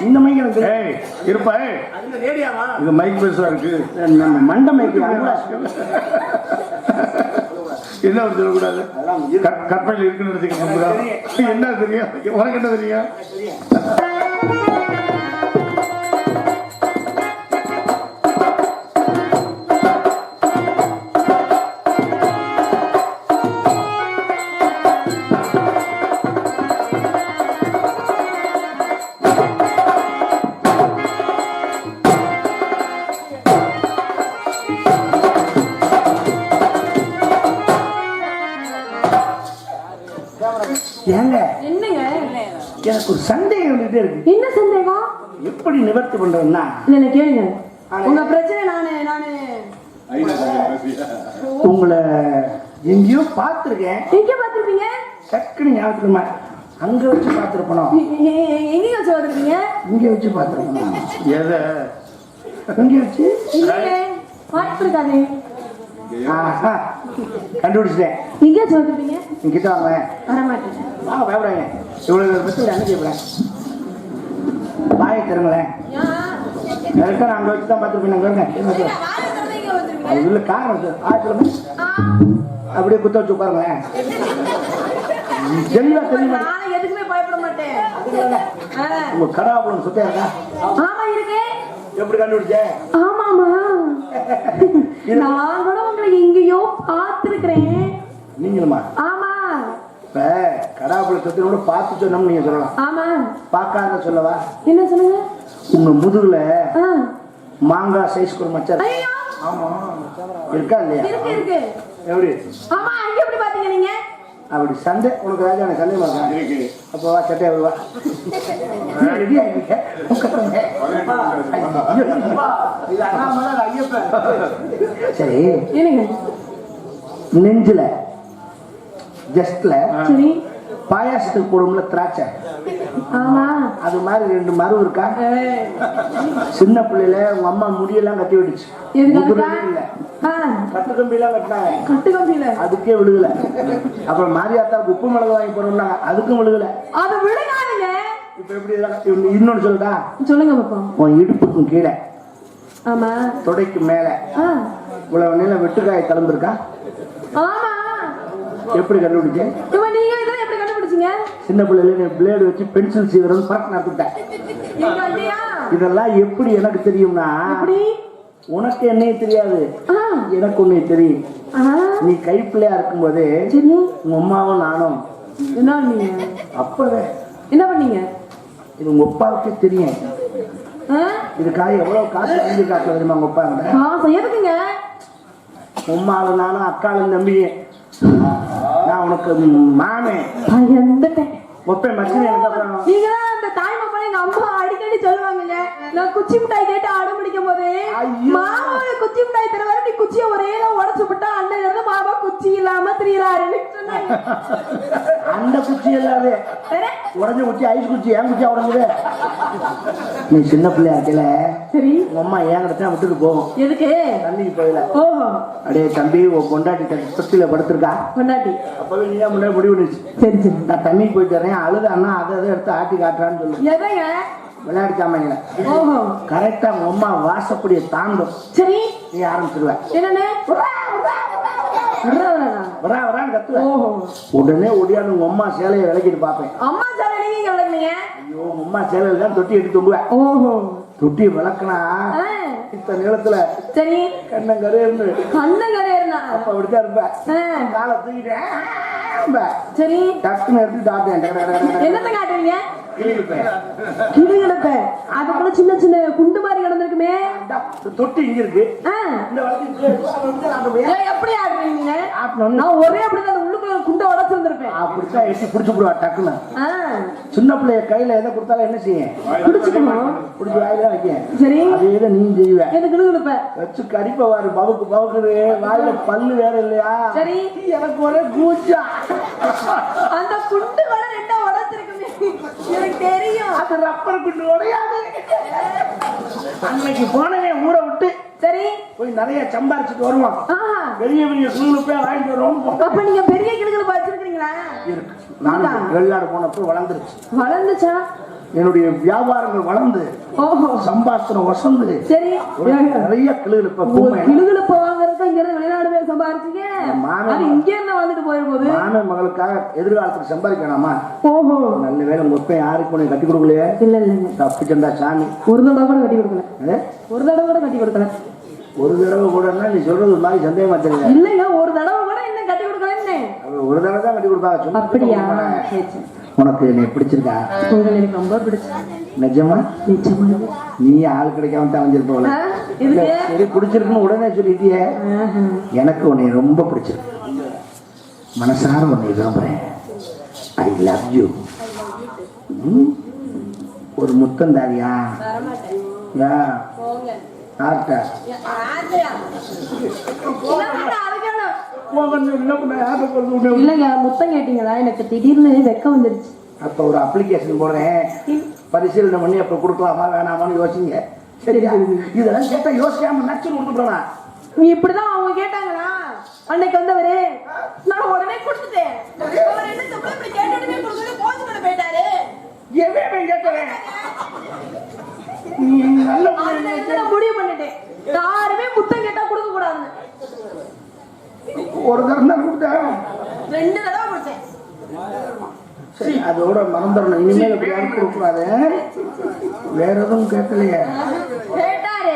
இந்த மைக் இருப்பா, இது மைக் பெருசா இருக்கு. நம்ம மண்ட மைக் என்ன சொல்லக்கூடாது. கற்பனையில் இருக்குன்னு என்ன தெரியும்? உனக்கு என்ன தெரியும்? ஏங்க என்னங்க, எனக்கு ஒரு சந்தேகம் வந்துட்டே இருக்கு. என்ன சந்தேகம்? எப்படி நிவர்த்தி பண்றதுன்னா, இல்ல கேளுங்க, உங்க பிரச்சனை நானு உங்களை எங்கேயோ பார்த்திருக்கேன். எங்க பாத்திருப்பீங்க? டக்குனு ஞாபகமா அங்க வச்சு பார்த்திருப்போம். எங்க வச்சு பாத்திருப்பீங்க? இங்க வச்சு பார்த்திருப்போம். எதை இங்க வச்சு பார்த்திருக்காதே. கண்டுபிடிச்சிட்டேன். எங்க வச்சு பாத்திருப்பீங்க? கிட்ட வாங்க. வரமாட்டேன். வாங்க, பயப்படாங்க. இவ்வளவு பத்தி என்ன கேட்பேன். பாய தருங்களேன். கரெக்டா நான் அங்க வச்சு தான் பார்த்துருப்பேன். அது உள்ள காரணம் அப்படியே குத்த வச்சு உட்காருங்களேன். தெளிவா தெரியுமா? எதுக்குமே பயப்பட மாட்டேன். உங்க கடாபுலம் சுத்தம் இருக்கா? ஆமா இருக்கு. எப்படி கண்டுபிடிச்ச? ஆமாமா, நான் கூட உங்களை எங்கேயோ பார்த்திருக்கிறேன். நீங்களுமா? ஆமா. இப்ப கடாபுல சுத்தனோட பார்த்து சொன்னோம் நீங்க சொல்லலாம். ஆமா. பார்க்காத சொல்லவா? என்ன சொல்லுங்க? உங்க முதுகுல மாங்காய் சைஸ் ஒரு மச்சான். ஆமா இருக்கா இல்லையா? இருக்கு. எப்படி? ஆமா, அங்க எப்படி பாத்தீங்க நீங்க? அப்படி சண்டை உனக்கு ராஜா எனக்கு சண்டை மாட்டேன் இருக்கு. அப்போ வா சட்டை வருவா. ரெடியா இருக்க சரி. என்னங்க நெஞ்சில ஜஸ்ட்ல சரி பாயாசத்துக்கு போடும்ல திராட்சை, ஆமா அது மாதிரி 2 மரு இருக்கா? சின்ன பிள்ளையில உங்க அம்மா முடியெல்லாம் கட்டி விட்டுச்சு. கட்டு கம்பி எல்லாம் கட்டினாங்க. கட்டு கம்பியில அதுக்கே விழுகல. அப்புறம் மாரியாத்தாவுக்கு உப்பு மிளகு வாங்கி போறோம்னாங்க, அதுக்கும் விழுகல. அது விழுகாதுங்க. இப்ப எப்படி இன்னொன்னு சொல்லுடா? சொல்லுங்க பாப்பா. உன் இடுப்புக்கும் கீழே ஆமா. தொடைக்கு மேல ஆ. இவ்வளவு நீளம் வெட்டுக்காய் கலந்துருக்கா? ஆமா. எப்படி கண்டுபிடிச்சேன்? இப்ப நீங்க இதெல்லாம் எப்படி கண்டுபிடிச்சீங்க? சின்ன பிள்ளைல பிளேடு வச்சு பென்சில் சீவரம் பறக்க நடத்திட்டேன். நீங்க வந்தியா? இதெல்லாம் எப்படி எனக்கு தெரியும்னா, எப்படி? உனக்கு என்னைய தெரியாது, ஆ. எனக்கு உன்னை தெரியும். ஆ. நீ கைப்பிள்ளையா இருக்கும்போது சரி. உங்க அம்மாவும் நானும் என்ன பண்ணீங்க? அப்பவே என்ன பண்ணீங்க? இது உங்க அப்பாவுக்கே தெரியும். ஆ? இதுக்காக எவ்வளவு காசு வாங்கி காசு தெரியுமா உங்க அப்பா? காசு எதுக்குங்க? உம்மாவும் நானும் அக்காலும் தம்பியே. நான் உனக்கு மாமே பயந்துட்டேன். ஒப்பே மச்சினி. எனக்கு அப்புறம் நீங்க தான் அந்த தாய்மாப்பா எங்க அம்மா அடிக்கடி சொல்லுவாங்கங்க. நான் குச்சி மிட்டாய் கேட்டு அடம் பிடிக்கும் போது மாமாவோட குச்சி மிட்டாய் தருவாரு, நீ குச்சியை ஒரே உடச்சு விட்டா அண்ணன் இருந்து மாமா குச்சி இல்லாம திரியிறாருன்னு சொன்னாங்க. அந்த குச்சி இல்லாத உடஞ்ச குச்சி, ஐஸ் குச்சி. ஏன் குச்சியா உடஞ்சது? நீ சின்ன பிள்ளையா இருக்கல, சரி உங்க அம்மா ஏன் கிட்ட விட்டுட்டு போகும். எதுக்கு? தண்ணிக்கு போயில. ஓஹோ. அடே தம்பி, உன் கொண்டாட்டி தொட்டில படுத்திருக்கா. கொண்டாட்டி அப்பவே நீ தான் முன்னாடி முடிவு பண்ணிச்சு. சரி சரி. நான் தண்ணிக்கு போயிட்டு வரேன், அழுதான்னா அதை எடுத்து ஆட்டி காட்டுறான்னு சொல்லு. எதைங்க? விளையாடி சாமாங்க. ஓஹோ. கரெக்டா உங்க அம்மா வாசப்படியை தாண்டும். சரி. நீ ஆரம்பிச்சிருவ. என்னன்னு? வரான்னு கத்துவ. ஓஹோ. உடனே ஒடியாந்து உங்க அம்மா சேலையை விளக்கிட்டு பாப்பேன். அம்மா சேலை நீங்க விளக்குனீங்க? ஐயோ, உங்க அம்மா சேலையில தான் தொட்டி எடுத்து தொங்குவேன். ஓஹோ. தொட்டி விளக்குனா இத்த நீளத்துல சரி கண்ணங்கரே இருந்து கண்ணங்கரேனா அப்ப அப்படித்தான் இருப்பேன். காலை தூக்கிட்டேன். சரி டக்குன்னு எடுத்து தாத்தேன். என்னத்த காட்டுவீங்க? கிளிப்பேன். அதுக்குள்ள சின்ன சின்ன குண்டு மாதிரி கிடந்திருக்குமே. தொட்டி இங்க இருக்கு. இந்த எப்படி ஆடுறீங்க? நான் ஒரே அப்படிதான் உள்ளுக்குள்ள குண்டை உடச்சு வந்திருப்பேன். அப்படித்தான் எட்டி பிடிச்சு விடுவா டக்குன்னு. சின்ன பிள்ளைய கையில எதை கொடுத்தாலும் என்ன செய்ய? பிடிச்சுக்கணும். பிடிச்சி வாயில வைக்க. சரி அதே நீ செய்வ. எனக்கு இழுப்பேன் வச்சு கடிப்ப வாரு பவுக்கு பவுக்குது. வாயில பல்லு வேற இல்லையா? சரி எனக்கு ஒரே கூச்சா. அந்த குண்டு கூட ரெண்டா உடச்சிருக்குமே, எனக்கு தெரியும். அது ரப்பர் குண்டு உடையாது. அன்னைக்கு போனவே ஊரை விட்டு சரி போய் நிறைய சம்பாரிச்சுட்டு வருவான். பெரிய பெரிய குழுப்பே வாங்கிட்டு வருவோம். அப்ப நீங்க பெரிய கிளுகளை வச்சிருக்கீங்களா? இருக்கு. நான் வெளிநாடு போனப்போ வளர்ந்துருச்சு. வளர்ந்துச்சா? என்னுடைய வியாபாரங்கள் வளர்ந்து சம்பாத்திரம் வசந்து சரி நிறைய கிளுகிழப்ப கிளுகிழப்ப வாங்குறதுக்கு இங்க இருந்து வெளிநாடு போய் சம்பாரிச்சீங்க. இங்க இருந்து வந்துட்டு போயிரும்போது மாமன் மகளுக்காக எதிர்காலத்துக்கு சம்பாதிக்கணுமா? ஓஹோ நல்ல வேலை உங்க ஒப்பை யாருக்கு உன்னை கட்டி கொடுக்கலையே? இல்ல இல்ல தப்பிச்சண்டா சாமி. ஒரு தடவை கூட கட்டி கொடுக்கல. ஒரு தடவை கூட கட்டி கொடுக்கல. ஒரு தடவை கூட நீ சொல்றது மாதிரி சந்தேகமா தெரியல. இல்லைங்க ஒரு தடவை கூட என்ன கட்டி கொடுக்கலன்னு. ஒரு தடவை தான் கட்டி கொடுப்பாங்க. அப்படியா? உனக்கு என்னை பிடிச்சிருக்கா? எனக்கு ரொம்ப பிடிச்சு. நிஜமா? நிஜமா. நீ ஆள் கிடைக்காம தான் வந்திருப்போல. சரி பிடிச்சிருக்குன்னு உடனே சொல்லிட்டியே. எனக்கு உன்னை ரொம்ப பிடிச்சிருக்கு. மனசார உன்னை விரும்புறேன். I love you. ஒரு முத்தம் தாரியா? இல்லைங்க முத்தம் கேட்டீங்களா? எனக்கு திடீர்னு வெக்கம் வந்துருச்சு. அப்ப ஒரு அப்ளிகேஷன் போடுறேன், பரிசீலனை பண்ணி அப்ப கொடுக்கலாமா வேணாமான்னு யோசிங்க. சரியா? இதெல்லாம் கேட்டா யோசிக்காம நச்சு கொடுத்துட்டோம். நீ இப்படிதான் அவங்க கேட்டாங்களா அன்னைக்கு வந்தவரு? நான் உடனே கொடுத்துட்டேன். அவர் என்ன தப்பு இப்படி கேட்டதுமே கொடுக்கவே கோச்சு பண்ண போயிட்டாரு. எவன் கேட்டவன்? நீ நல்ல முடிவு பண்ணிட்டேன். யாருமே முத்தம் கேட்டா கொடுக்க கூடாதுன்னு. ஒரு தடவை தான் கொடுத்தேன். 2 தடவை கொடுத்தேன். சரி அதோட மறந்துடணும். இனிமேல் அப்படி யாரும் கொடுக்கூடாது. வேற எதுவும் கேட்கலையே? கேட்டாரு.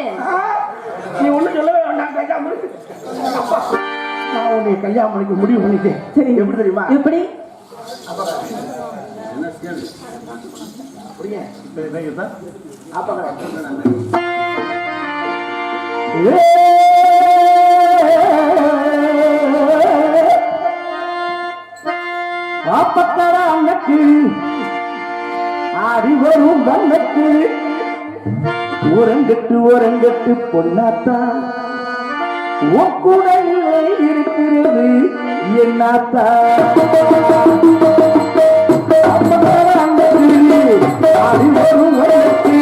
நீ ஒண்ணு சொல்லவே வேண்டாம். கேட்காம நான் உன்னை கல்யாணம் பண்ணிக்க முடிவு பண்ணிட்டேன். சரி எப்படி தெரியுமா? எப்படி? ஆப்பத்தராங்கக்கு ஆடி வரும் வல்லக்கு ஓரங்கட்டு பொன்னாத்தா உக்குடையிலே இருக்கிறது என்னாத்தா. ஆடி வரும் வல்லக்கு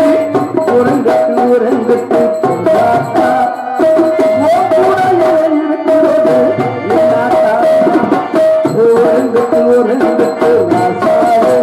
ஓரங்கட்டு பொன்னாத்தா உக்குடையிலே இருக்கிறது என்னாத்தா. ஓரங்கட்டு வாசாவே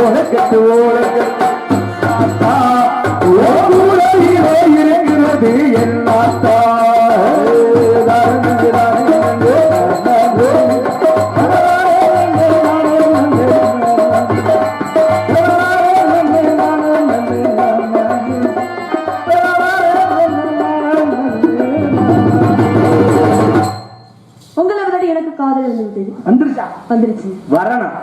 ஓலக்கட்டு ஓலக்கட்டு ஆத்தா ஓ கூரையிலே இருக்கிறது எல்லாத்தா உங்களை விட எனக்கு காதல் இருந்துவிட்டது. வந்துருச்சா? வந்துருச்சு. வரணும்.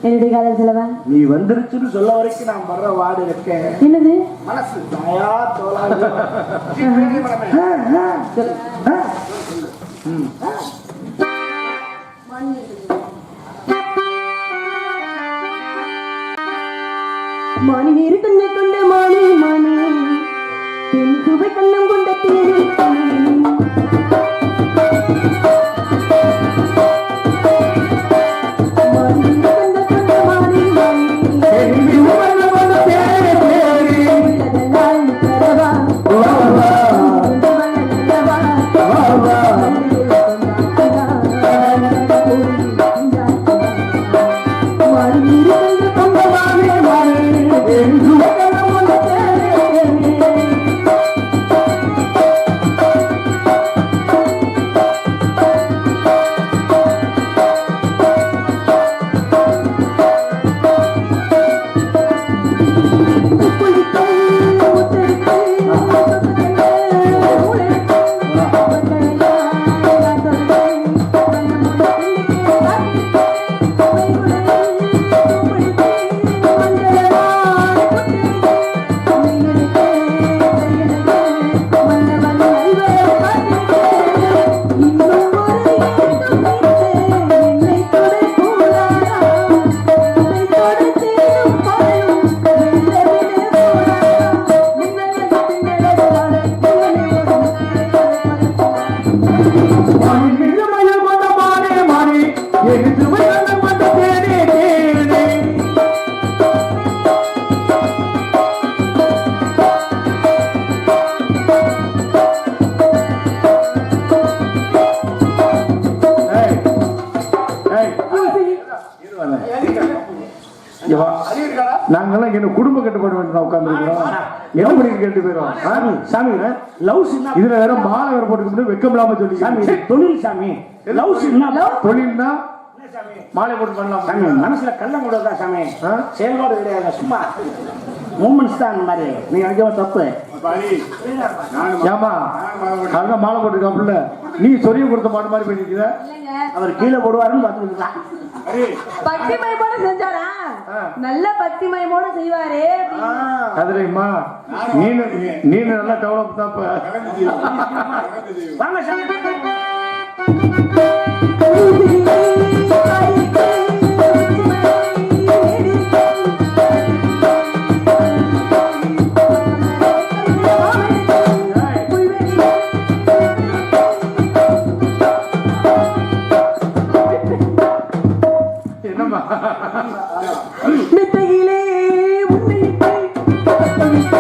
என்னுடைய காதல் செலவா? நீ வந்துருச்சுன்னு சொல்ல வரைக்கும் நான் வர்ற வாடு இருக்கேன். என்னது? மனசு தாயா தோலாது. மானி நீர் கண்ணை கொண்ட மானி மானி தென் சுவை கண்ணம் கொண்ட தேனி நாங்கெல்லாம் என்ன குடும்ப கட்டுப்பாடு வேண்டிய உட்கார்ந்து என்ன பண்ணிட்டு கேட்டு போயிடும் சாமி லவ்ஸ் இதுல வேற மாலை வேற போட்டுக்கிட்டு வெக்கம் இல்லாம சொல்லி சாமி தொழில் சாமி லவ்ஸ் தொழில்னா மாலை போட்டு பண்ணலாம் சாமி மனசுல கள்ளம் கூட சாமி செயல்பாடு கிடையாது சும்மா மூமெண்ட்ஸ் தான் அந்த மாதிரி நீங்க நினைக்க தப்பு ஏமா அதான் மாலை போட்டுருக்காப்புல நீ சொரிய கொடுத்த மாட்டு மாதிரி பண்ணிக்கிற அவர் கீழே போடுவாருன்னு பார்த்துக்கிட்டு பக்தி மயமோட செஞ்சாரா? நல்ல பக்தி மயமோட செய்வாரே. கதிரைமா நீ நல்லா டெவலப் தான் வாங்க சாமி. மெத்தையிலே உன்னையிட்டு விட்டு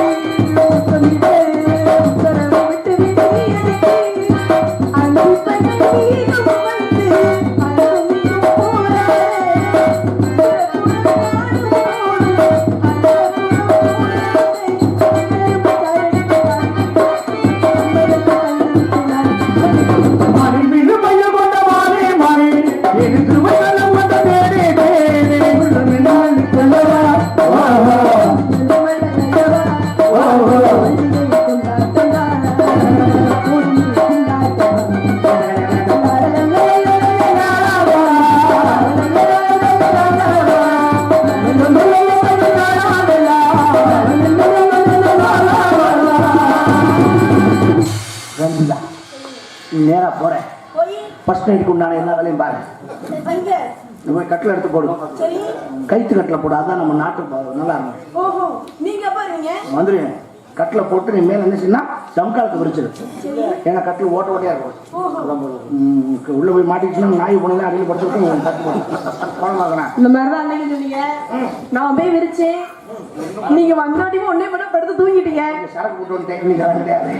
நேரா போறேன். ஃபர்ஸ்ட் நைட்டுக்கு உண்டான எல்லா வேலையும் பாரு. போய் கட்டில் எடுத்து போடு. கைத்து கட்டில் போடு. அதான் நம்ம நாட்டு நல்லா இருக்கும். வந்துடுவேன். கட்டில் போட்டு நீ மேலே என்ன செய்யணும், தம்காலத்துக்கு விரிச்சிரு. ஏன்னா கட்டில் ஓட்ட ஓட்டையா இருக்கும். உள்ள போய் மாட்டிக்கிச்சுன்னா நாய் போனதான் அடியில் படுத்துருக்கோம். கட்டு போடு. குழந்தை இந்த மாதிரிதான் அன்னைக்கு சொன்னீங்க. நான் போய் விரிச்சேன். நீங்க வந்தாட்டியும் ஒன்னே பண்ண படுத்து தூங்கிட்டீங்க. சரக்கு போட்டு வந்து டெக்னிக் கிடையாது.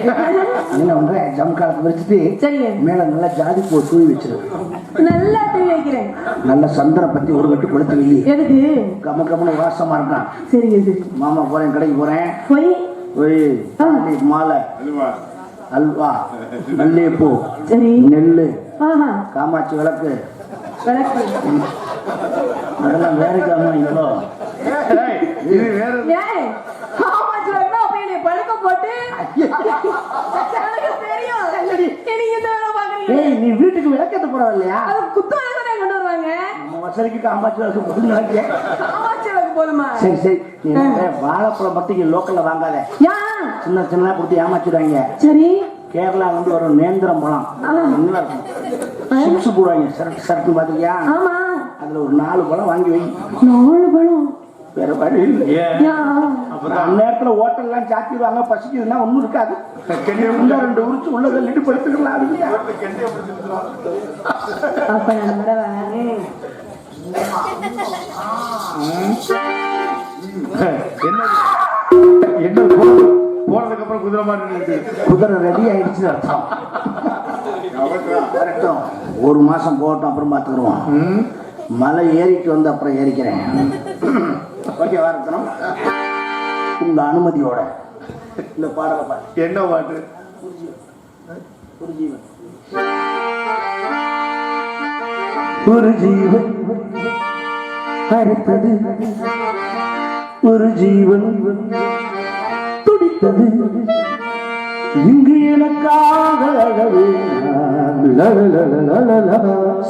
என்ன பண்றேன், ஜம்காலத்தை வச்சுட்டு சரிங்க, மேல நல்லா ஜாதி பூ தூவி வச்சிரு. நல்லா தூவி வைக்கிறேன். நல்ல சந்தன பத்தி ஒரு கட்டு கொளுத்து வை. எதுக்கு? கம கமனு வாசமா இருக்கான். சரிங்க சரி. மாமா போறேன், கடைக்கு போறேன். போய் மாலை, அல்வா, மல்லிகைப்பூ, சரி, நெல்லு, ஆஹா, காமாட்சி விளக்கு, விளக்கு, அதெல்லாம் வேற காமாங்களோ. இது வேற. ஏய் காமாட்சி விளக்குனா அப்ப என்னைய படுக்க போட்டு எனக்கு தெரியும். நீங்க இந்த வேலை பாக்குறீங்க. ஏய், நீ வீட்டுக்கு விளக்கேத்த போறவ இல்லையா? அது குத்து விளக்கு கொண்டு வருவாங்க. நம்ம வசதிக்கு காமாட்சி விளக்கு போட்டு நினைக்கிறேன். காமாட்சி விளக்கு போதுமா? சரி சரி, நீ வாழைப்பழம் மட்டும் இங்க லோக்கல்ல வாங்காத. யா சின்ன சின்ன கொடுத்து ஏமாச்சிடுவாங்க. சரி, கேரளா வந்து ஒரு நேந்திரம் பழம் நல்லா இருக்கும். சிப்ஸ் போடுவாங்க, சரட்டு சரட்டு பாத்தியா? ஆமா, அதுல ஒரு 4 பழம் வாங்கி வை. 4 பழம் வேற வழி இல்லையே. அந்நேரத்துல ஹோட்டல்லாம் சாத்திடுவாங்க. பசிக்குதுன்னா ஒண்ணும் இருக்காது. 2 உரிச்சு உள்ள தள்ளிட்டு படுத்துக்கலாம். அப்ப நான் வரவா? என்ன போனதுக்கு அப்புறம் குதிரை மாதிரி குதிரை ரெடி ஆயிடுச்சுன்னு அர்த்தம். வரட்டும், 1 மாசம் போகட்டும், அப்புறம் பார்த்துக்குருவோம். மலை ஏறிட்டு வந்து அப்புறம் ஏறிக்கிறேன். ஓகே, வரட்டும். உங்க அனுமதியோட இந்த பாடலை பாட்டு. என்ன பாட்டு? ஒரு ஜீவன், ஒரு ஜீவன் அடுத்தது, ஒரு ஜீவன் துடித்தது. இங்கு எனக்காக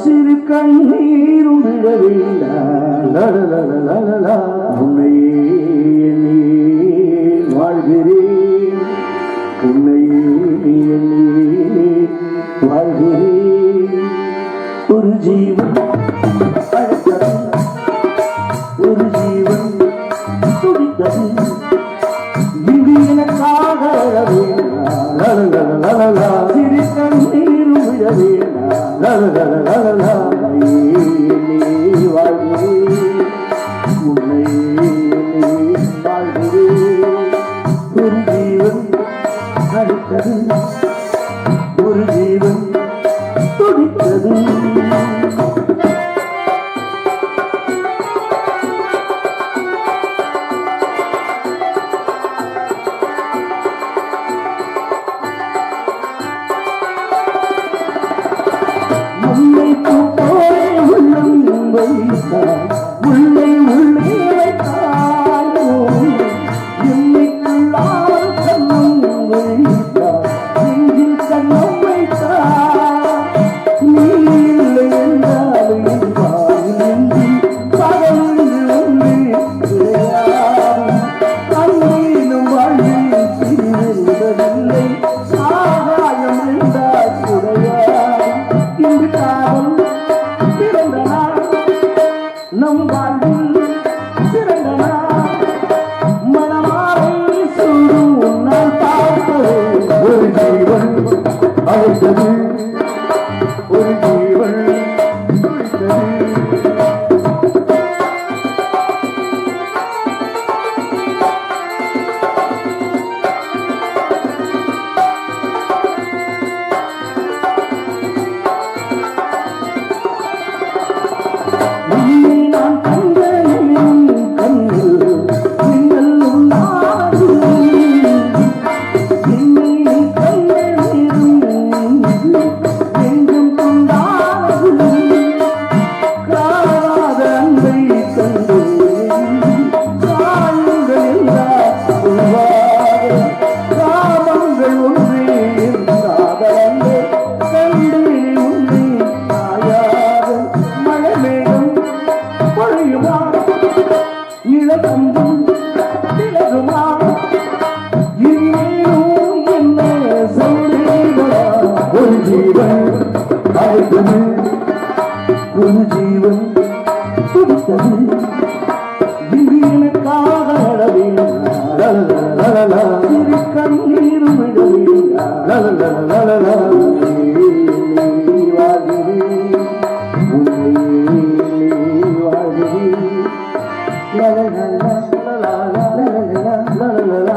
சிறு கண்ணீரும் விழவில்லை. உன்னையே வாழ்கிறேன், உன்னையே வாழ்கிறேன். ஒரு ஜீவன் அடுத்தது, ஒரு ஜீவன் துடித்தது. இங்கு எனக்காக சிறு கண்ணீரும் விழவில்லை. வாழ்கிறேன், உன்னை வாழ்கிறேன். ஒரு ஜீவன் அடுத்தது, ஒரு ஜீவன் துடித்தது. உள்ளே உள்ளே வைத்தால் என்னைக்குள்ளால் கண்ணம் வைத்தார், நெஞ்சில் கண்ணம் வைத்தார். நீ இல்லை என்றால் நெஞ்சில் பகல் ஒன்று அங்கேனும் வாழ்வில் சிறிதவில்லை. ஆகாயம் என்றால் குறையாது. இன்று காலம் பிறந்த நாள், நம் வாழ்வில் சிறந்த நாள். மனமாலை சொல்லும் உன்னால் பார்ப்பது. ஒரு ஜீவன் அழைத்தது, ஒரு ஜீவன் துடித்தது. ஒரு ஜீவன் துடித்தது. இங்கு எனக்காக சிறு கண்ணீரும் விடவில்லை. வாழ்கிறேன், வாழ்கிறேன். லா லா லா